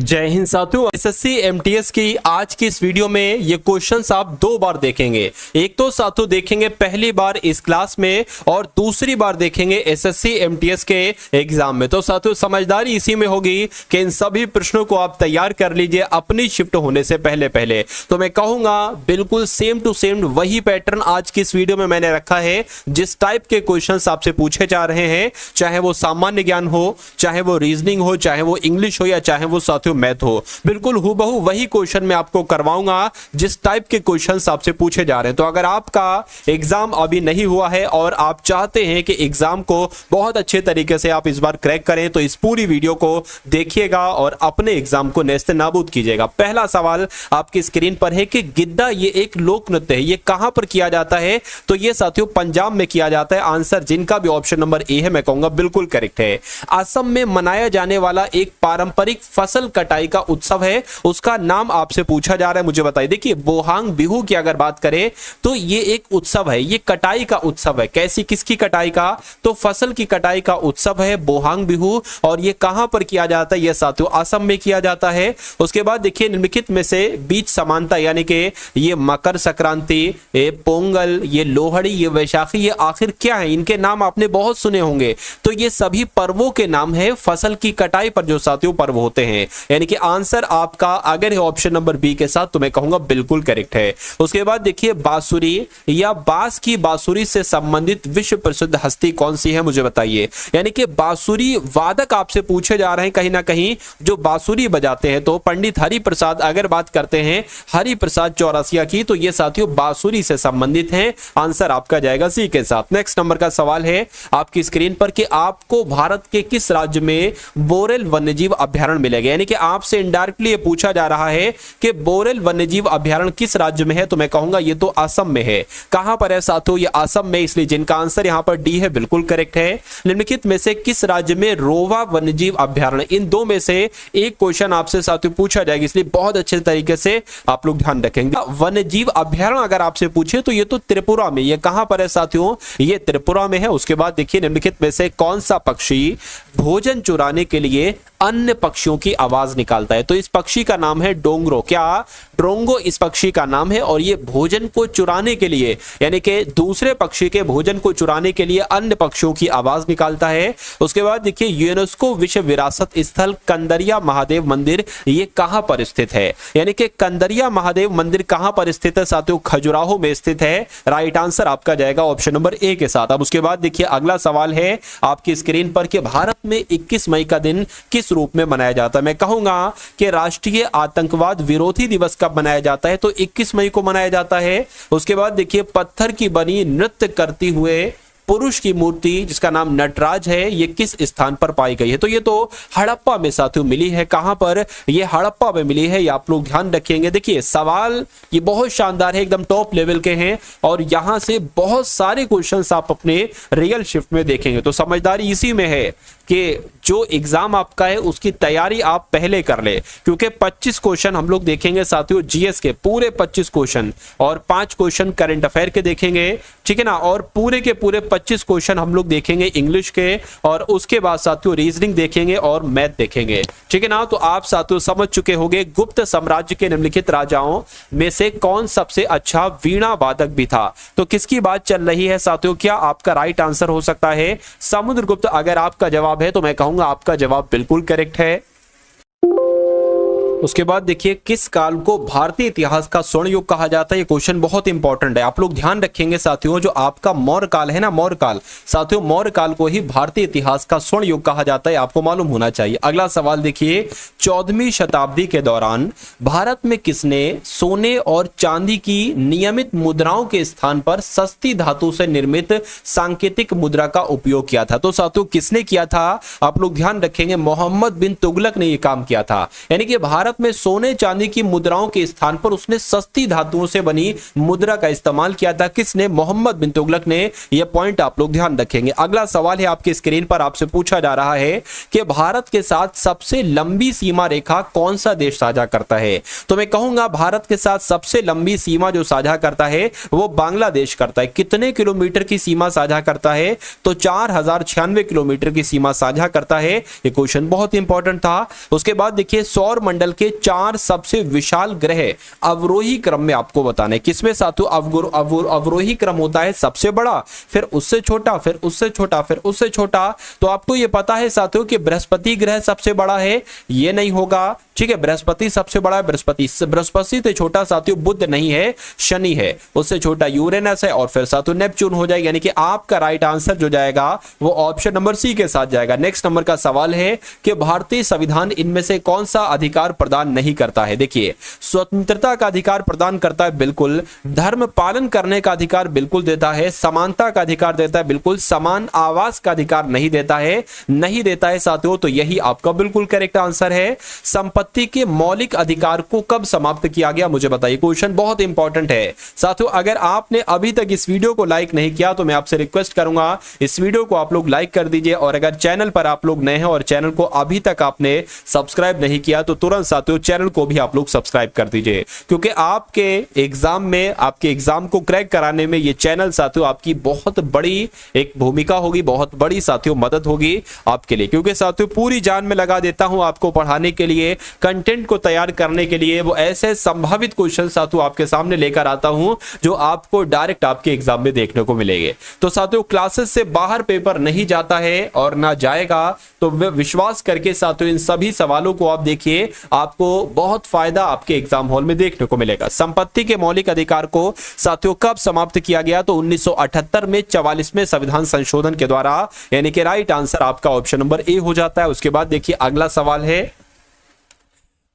जय हिंद साथियों, SSC MTS की आज की इस वीडियो में ये क्वेश्चंस आप दो बार देखेंगे। एक तो साथियों देखेंगे पहली बार इस क्लास में और दूसरी बार देखेंगे एसएससी एमटीएस के एग्जाम में। तो साथियों समझदारी इसी में होगी कि इन सभी प्रश्नों को आप तैयार कर लीजिए अपनी शिफ्ट होने से पहले पहले। तो मैं कहूंगा बिल्कुल सेम टू सेम वही पैटर्न आज की इस वीडियो में मैंने रखा है। जिस टाइप के क्वेश्चंस आपसे पूछे जा रहे हैं, चाहे वो सामान्य ज्ञान हो, चाहे वो रीजनिंग हो, चाहे वो इंग्लिश हो या चाहे वो मैथ हो, बिल्कुल हूबहू वही क्वेश्चन मैं आपको करवाऊंगा जिस टाइप के क्वेश्चंस आपसे पूछे जा रहे हैं। तो अगर आपका एग्जाम अभी नहीं हुआ है और आप चाहते हैं कि एग्जाम को बहुत अच्छे तरीके से आप इस बार क्रैक करें, तो इस पूरी वीडियो को देखिएगा और अपने एग्जाम को नेस्त नाबूद कीजिएगा। पहला सवाल आपकी स्क्रीन पर है कि गिद्दा ये एक लोक नृत्य है, ये कहां पर किया जाता है? तो ये साथियों पंजाब में किया जाता है। आंसर जिनका भी ऑप्शन नंबर ए है मैं कहूंगा बिल्कुल करेक्ट है। असम में मनाया जाने वाला एक पारंपरिक फसल कटाई का उत्सव है, उसका नाम आपसे पूछा जा रहा है, मुझे बताइए। देखिए बोहांग बिहू की अगर बात करें तो ये एक उत्सव है, ये कटाई का उत्सव है। कैसी, किसकी कटाई का? तो फसल की कटाई का उत्सव है बोहांग बिहू। और ये कहां पर किया जाता है? ये साथियों असम में किया जाता है। उसके बाद देखिए निम्नलिखित में से बीच समानता यानी कि ये मकर संक्रांति, ये पोंगल, ये लोहड़ी, ये वैशाखी, ये आखिर क्या है? इनके नाम आपने बहुत सुने होंगे। तो ये सभी पर्वों के नाम है फसल की कटाई पर जो साथियों पर्व होते हैं। यानी कि आंसर आपका अगर है ऑप्शन नंबर बी के साथ तो मैं कहूंगा बिल्कुल करेक्ट है। उसके बाद देखिए बांसुरी या बांस की बांसुरी से संबंधित विश्व प्रसिद्ध हस्ती कौन सी है, मुझे बताइए। यानी कि बांसुरी वादक आपसे पूछे जा रहे हैं कहीं ना कहीं जो बांसुरी बजाते हैं। तो पंडित हरि प्रसाद अगर बात करते हैं हरि प्रसाद चौरसिया की, तो ये साथियों बांसुरी से संबंधित हैं। आंसर आपका जाएगा सी के साथ। नेक्स्ट नंबर का सवाल है आपकी स्क्रीन पर कि आपको भारत के किस राज्य में बोरेल वन्यजीव अभ्यारण्य मिलेगा। यानी कि आपसे इनडायरेक्टली ये पूछा जा रहा है कि बोरेल वन्यजीव अभ्यारण्य किस राज्य में है, तो मैं कहूंगा ये तो असम में है। कहां पर है साथियों? ये असम में, इसलिए जिनका आंसर यहां पर डी है बिल्कुल करेक्ट है। निम्नलिखित में से किस राज्य में रोवा वन्यजीव अभ्यारण्य? इन दो में से एक क्वेश्चन आपसे साथियों पूछा जाएगा, इसलिए बहुत अच्छे तरीके से आप लोग ध्यान रखेंगे। वन्यजीव अभ्यारण्य अगर आपसे पूछे तो ये तो त्रिपुरा में, ये कहां पर है साथियों? ये त्रिपुरा में है। उसके बाद देखिए निम्नलिखित में से कौन सा पक्षी भोजन चुराने के लिए अन्य पक्षियों की आवाज निकालता है? तो इस पक्षी का नाम है डोंगरो। क्या? ड्रोंगो इस पक्षी का नाम है और ये भोजन को चुराने के लिए यानी कि दूसरे पक्षी के भोजन को चुराने के लिए अन्य पक्षियों की आवाज निकालता है। उसके बाद देखिए यूनेस्को विश्व विरासत स्थल कंदरिया महादेव मंदिर ये कहां पर स्थित है? यानी कि कंदरिया महादेव मंदिर कहां पर स्थित है साथियों? खजुराहो में स्थित है। राइट आंसर आपका जाएगा ऑप्शन नंबर ए के साथ। अब उसके बाद देखिए अगला सवाल है आपकी स्क्रीन पर कि भारत में 21 मई का दिन किस रूप में मनाया जाता है? मैं कहूंगा कि राष्ट्रीय आतंकवाद विरोधी दिवस कब मनाया जाता है? तो 21 मई को मनाया जाता है। उसके बाद देखिए पत्थर की बनी नृत्य करती हुए पुरुष की मूर्ति जिसका नाम नटराज है, ये किस स्थान पर पाई गई है? तो ये तो हड़प्पा में साथियों मिली है। कहां पर? ये हड़प्पा में मिली है, ये आप लोग ध्यान रखेंगे। देखिए सवाल ये बहुत शानदार है, एकदम टॉप लेवल के हैं और यहां से बहुत सारे क्वेश्चंस आप अपने रियल शिफ्ट में देखेंगे। तो समझदारी इसी में है कि जो एग्जाम आपका है उसकी तैयारी आप पहले कर ले, क्योंकि 25 क्वेश्चन हम लोग देखेंगे साथियों जीएस के, पूरे 25 क्वेश्चन और 5 क्वेश्चन करंट अफेयर के देखेंगे, ठीक है ना। और पूरे के पूरे 25 क्वेश्चन हम लोग देखेंगे इंग्लिश के और उसके बाद साथियों रीजनिंग देखेंगे और मैथ देखेंगे, ठीक है ना। तो आप साथियों समझ चुके होंगे गुप्त साम्राज्य के निम्नलिखित राजाओं में से कौन सबसे अच्छा वीणा वादक भी था? तो किसकी बात चल रही है साथियों? क्या आपका राइट आंसर हो सकता है समुद्रगुप्त? अगर आपका जवाब है तो मैं कहूंगा आपका जवाब बिल्कुल करेक्ट है। उसके बाद देखिए किस काल को भारतीय इतिहास का स्वर्ण युग कहा जाता है? ये क्वेश्चन बहुत इंपॉर्टेंट है, आप लोग ध्यान रखेंगे साथियों। जो आपका मौर्य काल है ना, मौर्य काल साथियों, मौर्य काल को ही भारतीय इतिहास का स्वर्ण युग कहा जाता है, आपको मालूम होना चाहिए। अगला सवाल देखिए 14वीं शताब्दी के दौरान भारत में किसने सोने और चांदी की नियमित मुद्राओं के स्थान पर सस्ती धातु से निर्मित सांकेतिक मुद्रा का उपयोग किया था? तो साथियों किसने किया था? आप लोग ध्यान रखेंगे मोहम्मद बिन तुगलक ने यह काम किया था। यानी कि भारत भारत में सोने चांदी की मुद्राओं के स्थान पर उसने सस्ती धातुओं से बनी मुद्रा का इस्तेमाल किया था। किसने? मोहम्मद बिन तुगलक ने। यह पॉइंट आप लोग ध्यान रखेंगे। अगला सवाल है आपकी स्क्रीन पर, आपसे पूछा जा रहा है कि भारत के साथ सबसे लंबी सीमा रेखा कौन सा देश साझा करता है? तो मैं कहूंगा भारत के साथ सबसे लंबी सीमा जो साझा करता है वो बांग्लादेश करता है। कितने किलोमीटर की सीमा साझा करता है? तो 4096 किलोमीटर की सीमा साझा करता है। ये क्वेश्चन बहुत इंपॉर्टेंट था। उसके बाद देखिए, सौर मंडल के 4 सबसे विशाल ग्रह अवरोही क्रम में आपको बताना है। किसमें साथियों? अवरोही क्रम होता है सबसे बड़ा, फिर उससे छोटा, फिर उससे छोटा, फिर उससे छोटा। तो आपको ये पता है साथियों कि बृहस्पति ग्रह सबसे बड़ा है, ये नहीं होगा। ठीक है, बृहस्पति सबसे बड़ा है, बृहस्पति से छोटा साथियों बुध नहीं है, शनि है। उससे छोटा यूरेनस है और फिर साथियों नेपच्यून हो जाएगा। यानी कि आपका राइट आंसर जो जाएगा वो ऑप्शन नंबर सी के साथ जाएगा। नेक्स्ट नंबर का सवाल है कि भारतीय संविधान इनमें से कौन सा अधिकार प्रदान नहीं करता है? देखिए, स्वतंत्रता का अधिकार प्रदान करता है, बिल्कुल। धर्म पालन करने का अधिकार बिल्कुल देता है। समानता का अधिकार देता है, बिल्कुल। समान आवास का अधिकार नहीं देता है, नहीं देता है साथियों। तो यही आपका बिल्कुल करेक्ट आंसर है। संपत्ति के मौलिक अधिकार को कब समाप्त किया गया, मुझे बताइए। क्वेश्चन बहुत इंपॉर्टेंट है साथियों। अगर आपने अभी तक इस वीडियो को लाइक नहीं किया तो मैं आपसे रिक्वेस्ट करूंगा इस वीडियो को आप लोग लाइक कर दीजिए। और अगर चैनल पर आप लोग नए हैं और चैनल को अभी तक आपने सब्सक्राइब नहीं किया तो तुरंत साथियों चैनल को भी आप लोग सब्सक्राइब कर दीजिए, क्योंकि आपके एग्जाम में, आपके एग्जाम को क्रैक कराने में ये चैनल साथियों आपकी बहुत बड़ी एक भूमिका होगी, बहुत बड़ी साथियों मदद होगी आपके लिए। क्योंकि साथियों पूरी जान में लगा देता हूं आपको पढ़ाने के लिए, कंटेंट को तैयार करने के लिए। वो ऐसे संभावित क्वेश्चन साथियों आपके सामने लेकर आता हूं जो आपको डायरेक्ट आपके एग्जाम में देखने को मिलेंगे। तो साथियों क्लासेस से बाहर पेपर नहीं जाता है और ना जाएगा। तो विश्वास करके साथियों इन सभी सवालों को आप देखिए, आपको बहुत फायदा आपके एग्जाम हॉल में देखने को मिलेगा। संपत्ति के मौलिक अधिकार को साथियों कब समाप्त किया गया? तो 1978 में 44वें संविधान संशोधन के द्वारा। यानी कि राइट आंसर आपका ऑप्शन नंबर ए हो जाता है। उसके बाद देखिए अगला सवाल है,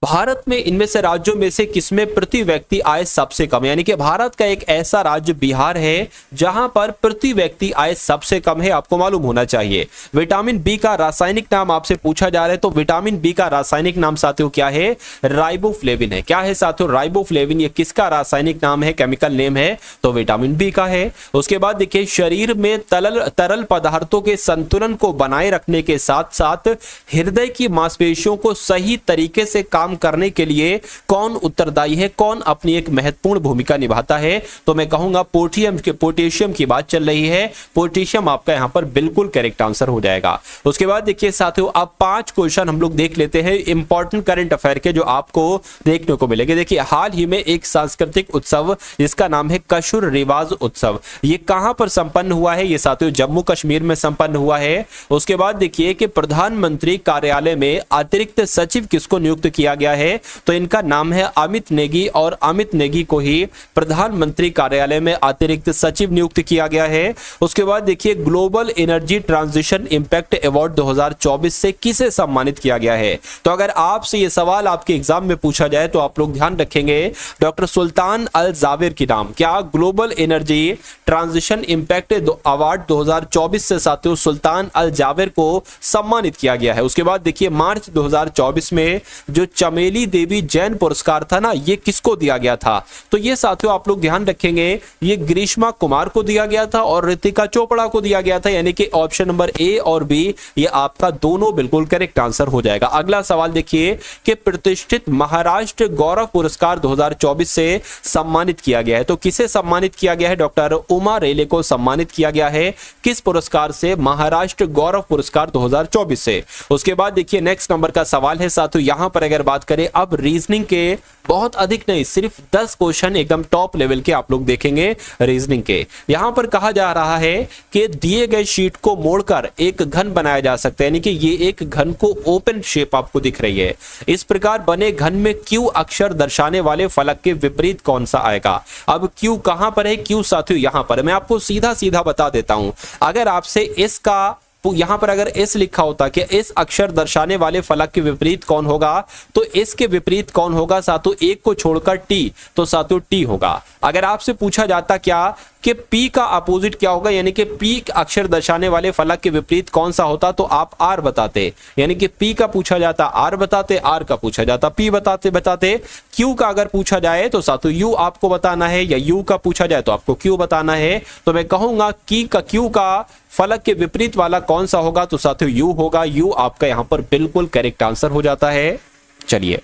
भारत में इनमें से राज्यों में से किसमें प्रति व्यक्ति आय सबसे कम है? यानी कि भारत का एक ऐसा राज्य बिहार है जहां पर प्रति व्यक्ति आय सबसे कम है, आपको मालूम होना चाहिए। विटामिन बी का रासायनिक नाम आपसे पूछा जा रहा है, तो विटामिन बी का रासायनिक नाम साथियों क्या है? राइबोफ्लेविन है। क्या है साथियों? राइबोफ्लेविन। ये किसका रासायनिक नाम है, केमिकल नेम है? तो विटामिन बी का है। उसके बाद देखिए, शरीर में तरल पदार्थों के संतुलन को बनाए रखने के साथ साथ हृदय की मांसपेशियों को सही तरीके से काम करने के लिए कौन उत्तरदायी है, कौन अपनी एक महत्वपूर्ण भूमिका निभाता है? तो मैं कहूंगा पोटेशियम की बात चल रही है। पोटेशियम आपका यहां पर बिल्कुल करेक्ट आंसर हो जाएगा। उसके बाद देखिए साथियों, अब 5 क्वेश्चन हम लोग देख लेते हैं इंपॉर्टेंट करंट अफेयर के, जो आपको देखने को मिलेंगे। देखिए, हाल ही में एक सांस्कृतिक उत्सव जिसका नाम है कशुर रिवाज उत्सव, ये कहां पर संपन्न हुआ है? ये साथियों जम्मू कश्मीर में संपन्न हुआ है। उसके बाद देखिए कि प्रधानमंत्री कार्यालय में अतिरिक्त सचिव किसको नियुक्त किया गया है? तो इनका नाम है अमित नेगी, और अमित नेगी को ही प्रधानमंत्री कार्यालय में अतिरिक्त सचिव नियुक्त किया गया है। उसके बाद देखिए, global energy transition impact award 2024 से किसे सम्मानित किया गया है? तो अगर आपसे ये सवाल आपके एग्जाम में पूछा जाए तो आप लोग ध्यान रखेंगे डॉक्टर सुल्तान अल जावेर की नाम। क्या global energy transition impact award 2024 से साथियों सुल्तान अल जावेर को सम्मानित किया गया है। उसके बाद देखिए, मार्च 2024 में जो चमेली देवी जैन पुरस्कार था ना, ये किसको दिया गया था? तो ये साथियों आप लोग ध्यान रखेंगे, ये ग्रीष्मा कुमार को दिया गया था और रितिका चोपड़ा को दिया गया था। यानी कि ऑप्शन नंबर ए और बी ये आपका दोनों बिल्कुल करेक्ट आंसर हो जाएगा। अगला सवाल देखिए कि प्रतिष्ठित महाराष्ट्र गौरव पुरस्कार 2024 से सम्मानित किया गया है। तो किसे सम्मानित किया गया है? डॉक्टर उमा रेले को सम्मानित किया गया है। किस पुरस्कार से? महाराष्ट्र गौरव पुरस्कार 2024 से। उसके बाद देखिए नेक्स्ट नंबर का सवाल है साथियों, यहां पर अगर बात करें अब रीजनिंग के, बहुत अधिक नहीं, सिर्फ 10 क्वेश्चन एकदम टॉप लेवल के आप लोग देखेंगे रीजनिंग के। यहां पर कहा जा रहा है कि दिए गए शीट को मोड़कर एक घन बनाया जा सकता है। यानी कि ये एक घन को ओपन शेप आपको दिख रही है। इस प्रकार बने घन में क्यू अक्षर दर्शाने वाले फलक के विपरीत कौन सा आएगा? अब क्यू कहां पर है? क्यू साथियों यहां पर। मैं आपको सीधा सीधा बता देता हूं, अगर आपसे इसका यहां पर अगर एस लिखा होता कि इस अक्षर दर्शाने वाले फलक के विपरीत कौन होगा, तो इसके विपरीत कौन होगा साथियों? एक को छोड़कर टी, तो साथियों टी होगा। अगर आपसे पूछा जाता क्या कि P का अपोजिट क्या होगा, यानी कि P अक्षर दर्शाने वाले फलक के विपरीत कौन सा होता, तो आप R बताते, यानी कि P का पूछा जाता R बताते, R का पूछा जाता P बताते। Q का अगर पूछा जाए तो साथियों U आपको बताना है, या U का पूछा जाए तो आपको Q बताना है। तो मैं कहूंगा कि Q का फलक के विपरीत वाला कौन सा होगा, तो साथियों U होगा। U आपका यहां पर बिल्कुल करेक्ट आंसर हो जाता है। चलिए,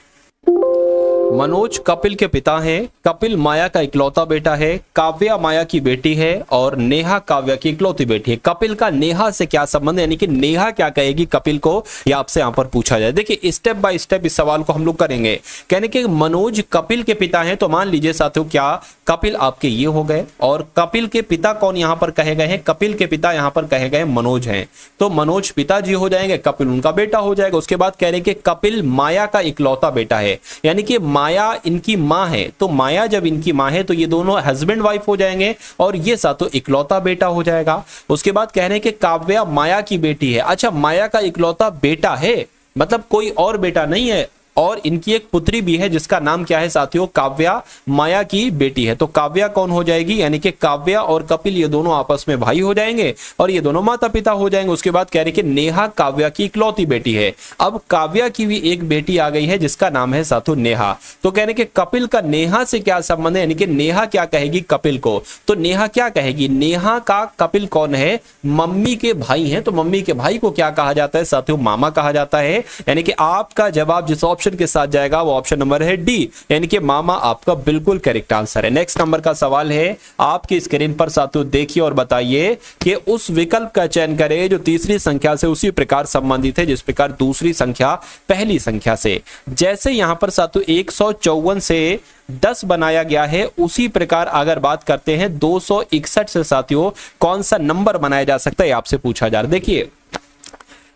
मनोज कपिल के पिता हैं, कपिल माया का इकलौता बेटा है, काव्या माया की बेटी है और नेहा काव्या की इकलौती बेटी है। कपिल का नेहा से क्या संबंध है, यानी कि नेहा क्या कहेगी कपिल को, यह आपसे यहां पर पूछा जाए। देखिए स्टेप बाय स्टेप इस सवाल को हम लोग करेंगे। कहने के मनोज कपिल के पिता हैं, तो मान लीजिए साथियों क्या कपिल आपके ये हो गए, और कपिल के पिता कौन यहां पर कहे गए हैं, कपिल के पिता यहां पर कहे गए मनोज हैं, तो मनोज पिताजी हो जाएंगे, कपिल उनका बेटा हो जाएगा। उसके बाद कह रहे कि कपिल माया का इकलौता बेटा है, यानी कि माया इनकी मां है, तो माया जब इनकी मां है तो ये दोनों हस्बैंड वाइफ हो जाएंगे, और ये साथों इकलौता बेटा हो जाएगा। उसके बाद कह रहे हैं कि काव्या माया की बेटी है। अच्छा, माया का इकलौता बेटा है, मतलब कोई और बेटा नहीं है, और इनकी एक पुत्री भी है जिसका नाम क्या है साथियों, काव्या माया की बेटी है। तो काव्या कौन हो जाएगी, यानी कि काव्या और कपिल ये दोनों आपस में भाई हो जाएंगे और ये दोनों माता पिता हो जाएंगे। उसके बाद कह रहे कि नेहा काव्या की इकलौती बेटी है। अब काव्या की भी एक बेटी आ गई है जिसका नाम है साथियों नेहा। तो कह रहे कि कपिल का नेहा से क्या संबंध है, यानी कि नेहा क्या कहेगी कपिल को, तो नेहा क्या कहेगी, नेहा का कपिल कौन है, मम्मी के भाई हैं, तो मम्मी के भाई को क्या कहा जाता है साथियों, मामा कहा जाता है। यानी कि आपका जवाब जिस ऑप्शन के साथ जाएगा वो ऑप्शन नंबर है डी, यानी कि मामा आपका बिल्कुल करेक्ट आंसर है। नेक्स्ट नंबर का सवाल है आपकी स्क्रीन पर साथियों, देखिए और बताइए कि उस विकल्प का चयन करें जो तीसरी संख्या से उसी प्रकार संबंधित है जिस प्रकार दूसरी संख्या पहली संख्या से। जैसे यहां पर साथियों 154 से 10 बनाया गया है, उसी प्रकार अगर बात करते हैं 261 से साथियों कौन सा नंबर बनाया जा सकता है, आपसे पूछा जा रहा है। देखिए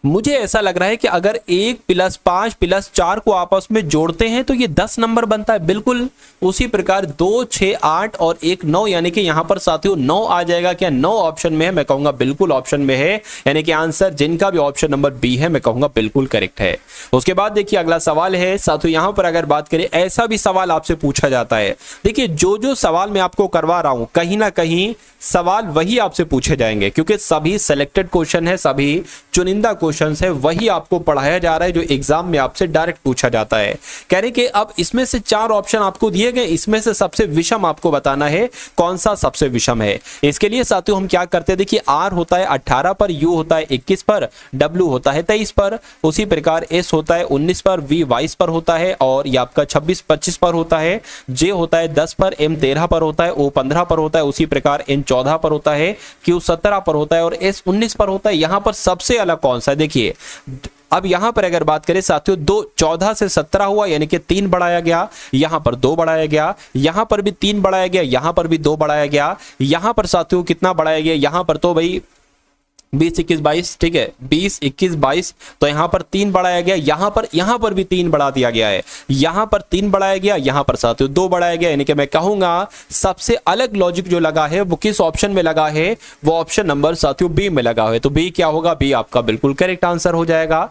मुझे ऐसा लग रहा है कि अगर 1 + 5 + 4 को आपस में जोड़ते हैं तो ये 10 नंबर बनता है, बिल्कुल उसी प्रकार 2, 6, 8 और 1, 9, यानी कि यहां पर साथियों 9 आ जाएगा। क्या 9 ऑप्शन में है, मैं कहूंगा बिल्कुल ऑप्शन में है, यानी कि आंसर जिनका भी ऑप्शन नंबर बी है मैं कहूंगा बिल्कुल करेक्ट है। उसके बाद देखिए अगला सवाल है साथियों, यहां पर अगर बात करें ऐसा भी सवाल आपसे पूछा जाता है। देखिए जो सवाल मैं आपको करवा रहा हूं कहीं ना कहीं सवाल वही आपसे पूछे जाएंगे, क्योंकि सभी सिलेक्टेड क्वेश्चन है, सभी चुनिंदा क्वेश्चन है, वही आपको पढ़ाया जा रहा है जो एग्जाम में आपसे डायरेक्ट पूछा जाता है। कह रहे कि अब इसमें से 4 ऑप्शन आपको दिए गए, इसमें से सबसे विषम आपको बताना है कौन सा सबसे विषम है। इसके लिए साथियों हम क्या करते हैं, देखिए आर होता है 18 पर, यू होता है 21 पर, डब्ल्यू होता है 23 पर, उसी प्रकार एस होता है 19 पर, वी 22 पर होता है, और ये आपका 26-25 पर होता है, जे होता है 10 पर, एम 13 पर होता है, ओ 15 पर होता है, उसी प्रकार एन 14 पर होता है, क्यू 17 पर होता है और एस 19 पर होता है। यहां पर सबसे अलग कौन सा है, देखिए अब यहां पर अगर बात करें साथियों 14 से 17 हुआ, यानी कि 3 बढ़ाया गया, यहां पर 2 बढ़ाया गया, यहां पर भी 3 बढ़ाया गया, यहां पर भी 2 बढ़ाया गया, यहां पर साथियों कितना बढ़ाया गया, यहां पर तो भाई 20, 21, 22, ठीक है 20, 21, 22, तो यहां पर 3 बढ़ाया गया, यहां पर भी 3 बढ़ा दिया गया है, यहां पर 3 बढ़ाया गया, यहां पर साथियों 2 बढ़ाया गया। यानी कि मैं कहूंगा सबसे अलग लॉजिक जो लगा है वो किस ऑप्शन में लगा है, वो ऑप्शन नंबर साथियों बी में लगा है। तो बी क्या होगा, बी आपका बिल्कुल करेक्ट आंसर हो जाएगा।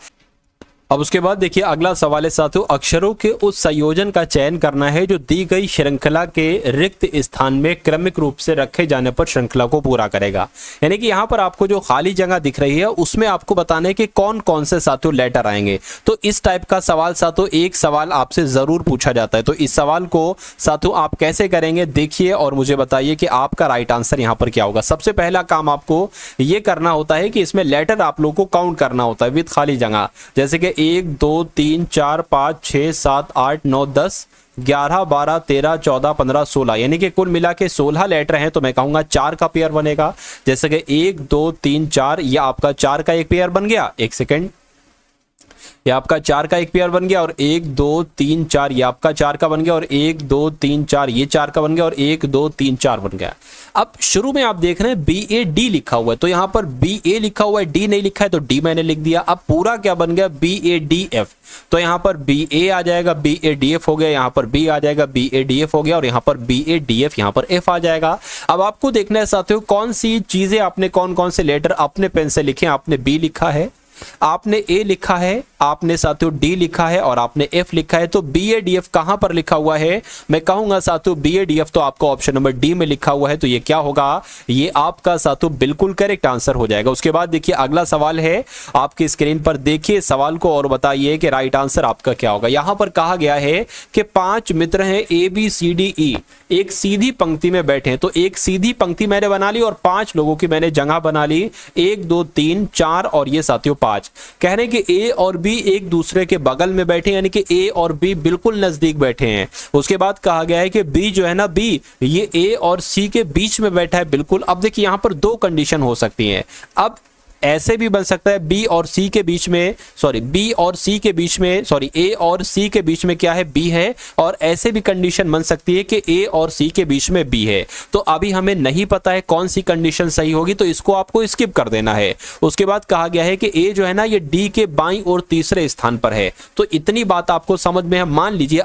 अब उसके बाद देखिए अगला सवाल है साथियों, अक्षरों के उस संयोजन का चयन करना है जो दी गई श्रृंखला के रिक्त स्थान में क्रमिक रूप से रखे जाने पर श्रृंखला को पूरा करेगा। यानी कि यहां पर आपको जो खाली जगह दिख रही है उसमें आपको बताना है कि कौन कौन से साथियों लेटर आएंगे। तो इस टाइप का सवाल साथियों एक सवाल आपसे जरूर पूछा जाता है। तो इस सवाल को साथियों आप कैसे करेंगे देखिए और मुझे बताइए कि आपका राइट आंसर यहां पर क्या होगा। सबसे पहला काम आपको यह करना होता है कि इसमें लेटर आप लोगों को काउंट करना होता है विद खाली जगह, जैसे कि 1, 2, 3, 4, 5, 6, 7, 8, 9, 10, 11, 12, 13, 14, 15, 16, यानी कि कुल मिला के 16 लेटर हैं। तो मैं कहूंगा 4 का पेयर बनेगा, जैसे कि 1, 2, 3, 4, ये आपका 4 का एक पेयर बन गया, एक सेकेंड, ये आपका 4 का एक पेयर बन गया, और 1, 2, 3, 4 ये आपका 4 का बन गया, और 1, 2, 3, 4 ये 4 का बन गया, और 1, 2, 3, 4 बन गया। अब शुरू में आप देख रहे हैं BAD लिखा हुआ है, तो यहां पर BA लिखा हुआ है, D नहीं लिखा है, तो D मैंने लिख दिया। अब पूरा क्या बन गया, BADF, तो यहां पर BA आ जाएगा, BADF हो गया, यहां पर B आ जाएगा, BADF हो गया, और यहां पर BADF, यहां पर F आ जाएगा। अब आपको देखना है साथियों कौन सी चीजें आपने कौन कौन से लेटर अपने पेन से लिखे, आपने B लिखा है, आपने ए लिखा है, आपने साथियों डी लिखा है और आपने एफ लिखा है, तो बी ए डी एफ कहां पर लिखा हुआ है? मैं कहूंगा साथियों बी ए डी एफ तो आपको ऑप्शन नंबर डी में लिखा हुआ है, तो ये क्या होगा? ये आपका साथियों बिल्कुल करेक्ट आंसर हो जाएगा। उसके बाद देखिए अगला सवाल है, आपकी स्क्रीन पर देखिए सवाल को और बताइए कि राइट आंसर आपका क्या होगा। यहां पर कहा गया है कि 5 मित्र हैं A B C D E, एक सीधी पंक्ति में बैठे हैं, तो एक सीधी पंक्ति मैंने बना ली और 5 लोगों की मैंने जगह बना ली, 1 2 3 4 और ये साथियों 5। कह रहे हैं कि ए और बी एक दूसरे के बगल में बैठे, यानी कि ए और बी बिल्कुल नजदीक बैठे हैं। उसके बाद कहा गया है कि बी जो है ना, बी ये ए और सी के बीच में बैठा है बिल्कुल। अब देखिए यहां पर 2 कंडीशन हो सकती हैं। अब ऐसे भी बन सकता है बी और सी के बीच में, बी और सी के बीच में, ए और सी के बीच में क्या है? बी है। और ऐसे भी कंडीशन बन सकती है कि ए और सी के बीच में बी है। तो अभी हमें नहीं पता है कौन सी कंडीशन सही होगी, तो इसको आपको स्किप कर देना है। उसके बाद कहा गया है कि ए जो है ना, ये डी के बाईं और तीसरे स्थान पर है। तो इतनी बात आपको समझ में है। मान लीजिए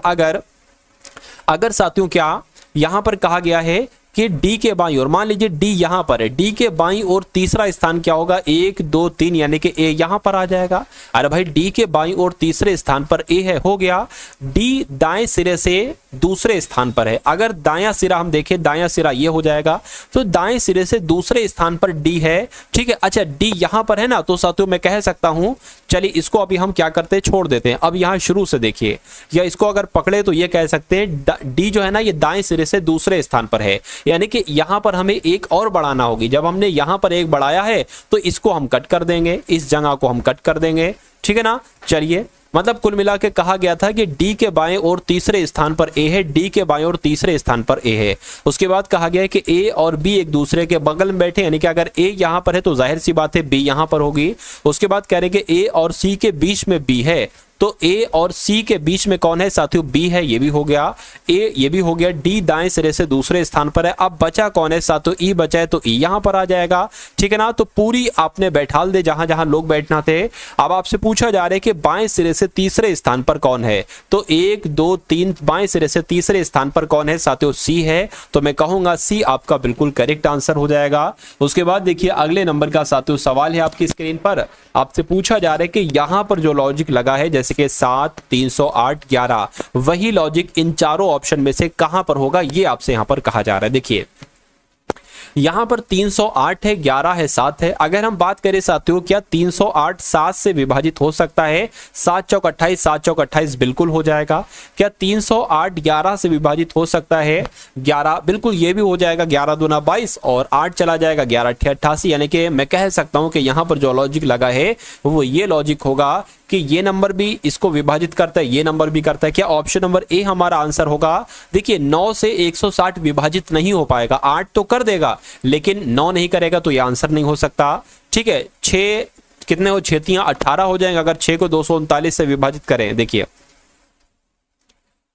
अगर साथियों क्या यहां पर कहा गया है कि डी के बाईं ओर, मान लीजिए डी यहां पर है, डी के बाईं ओर तीसरा स्थान क्या होगा? 1 2 3, यानी कि ए यहां पर आ जाएगा। अरे भाई डी के बाईं ओर तीसरे स्थान पर ए है, हो गया। डी दाएं सिरे से दूसरे स्थान पर है, अगर दायां सिरा हम देखें, दायां सिरा ये हो जाएगा, तो दाएं सिरे से दूसरे स्थान पर डी है, ठीक है। अच्छा डी यहां पर है ना, तो साथियों मैं कह सकता हूं, चलिए इसको अभी हम क्या करते हैं, छोड़ देते हैं। अब यहां शुरू से देखिए, या इसको अगर पकड़े तो ये कह सकते हैं डी जो है ना, ये दाएं सिरे से दूसरे स्थान पर है, यानी कि यहां पर हमें एक और बढ़ाना होगी। जब हमने यहां पर एक बढ़ाया है तो इसको हम कट कर देंगे, इस जगह को हम कट कर देंगे, ठीक है ना। चलिए मतलब कुल मिला के कहा गया था कि डी के बाएं और तीसरे स्थान पर ए है, डी के बाएं और तीसरे स्थान पर ए है। उसके बाद कहा गया है कि ए और बी एक दूसरे के बगल में बैठे, यानी कि अगर ए यहां पर है तो जाहिर सी बात है बी यहां पर होगी। उसके बाद कह रहे हैं कि ए और सी के बीच में बी है, तो ए और सी के बीच में कौन है साथियों? बी है, ये भी हो गया। ए ये भी हो गया। डी दाएं सिरे से दूसरे स्थान पर है। अब बचा कौन है साथियों? ई बचा है, तो ई यहां पर आ जाएगा, ठीक है ना। तो पूरी आपने बैठाल दे जहां जहां लोग बैठना थे। अब आपसे पूछा जा रहा है कि बाएं सिरे से तीसरे स्थान पर कौन है, तो 1 2 3 बाएं सिरे से तीसरे स्थान पर कौन है साथियों? सी है, तो मैं कहूंगा सी आपका बिल्कुल करेक्ट आंसर हो जाएगा। उसके बाद देखिए अगले नंबर का साथियों सवाल है आपकी स्क्रीन पर। आपसे पूछा जा रहा है कि यहां पर जो लॉजिक लगा है, जैसे कि 7 308 11, वही लॉजिक इन चारों ऑप्शन में से कहां पर होगा, ये आपसे यहां पर कहा जा रहा है। देखिए यहां पर 308 है, 11 है, 7 है। अगर हम बात करें साथियों, क्या 308 7 से विभाजित हो सकता है? 7 चौक 28, 7 चौक 28 बिल्कुल हो जाएगा। क्या 308 11 से विभाजित हो सकता है? 11 बिल्कुल ये भी हो जाएगा, 11 दूना 22 और 8 चला जाएगा, 11 8 88, यानी कि मैं कह सकता हूं कि यहां पर जो लॉजिक लगा है वो ये लॉजिक होगा कि ये नंबर भी इसको विभाजित करता है, ये नंबर भी करता है। क्या ऑप्शन नंबर ए हमारा आंसर होगा? देखिए 9 से 160 विभाजित नहीं हो पाएगा, 8 तो कर देगा लेकिन 9 नहीं करेगा, तो ये आंसर नहीं हो सकता, ठीक है। 6 कितने हो, 6 तियां 18 हो जाएंगे अगर 6 को 239 से विभाजित करें, देखिए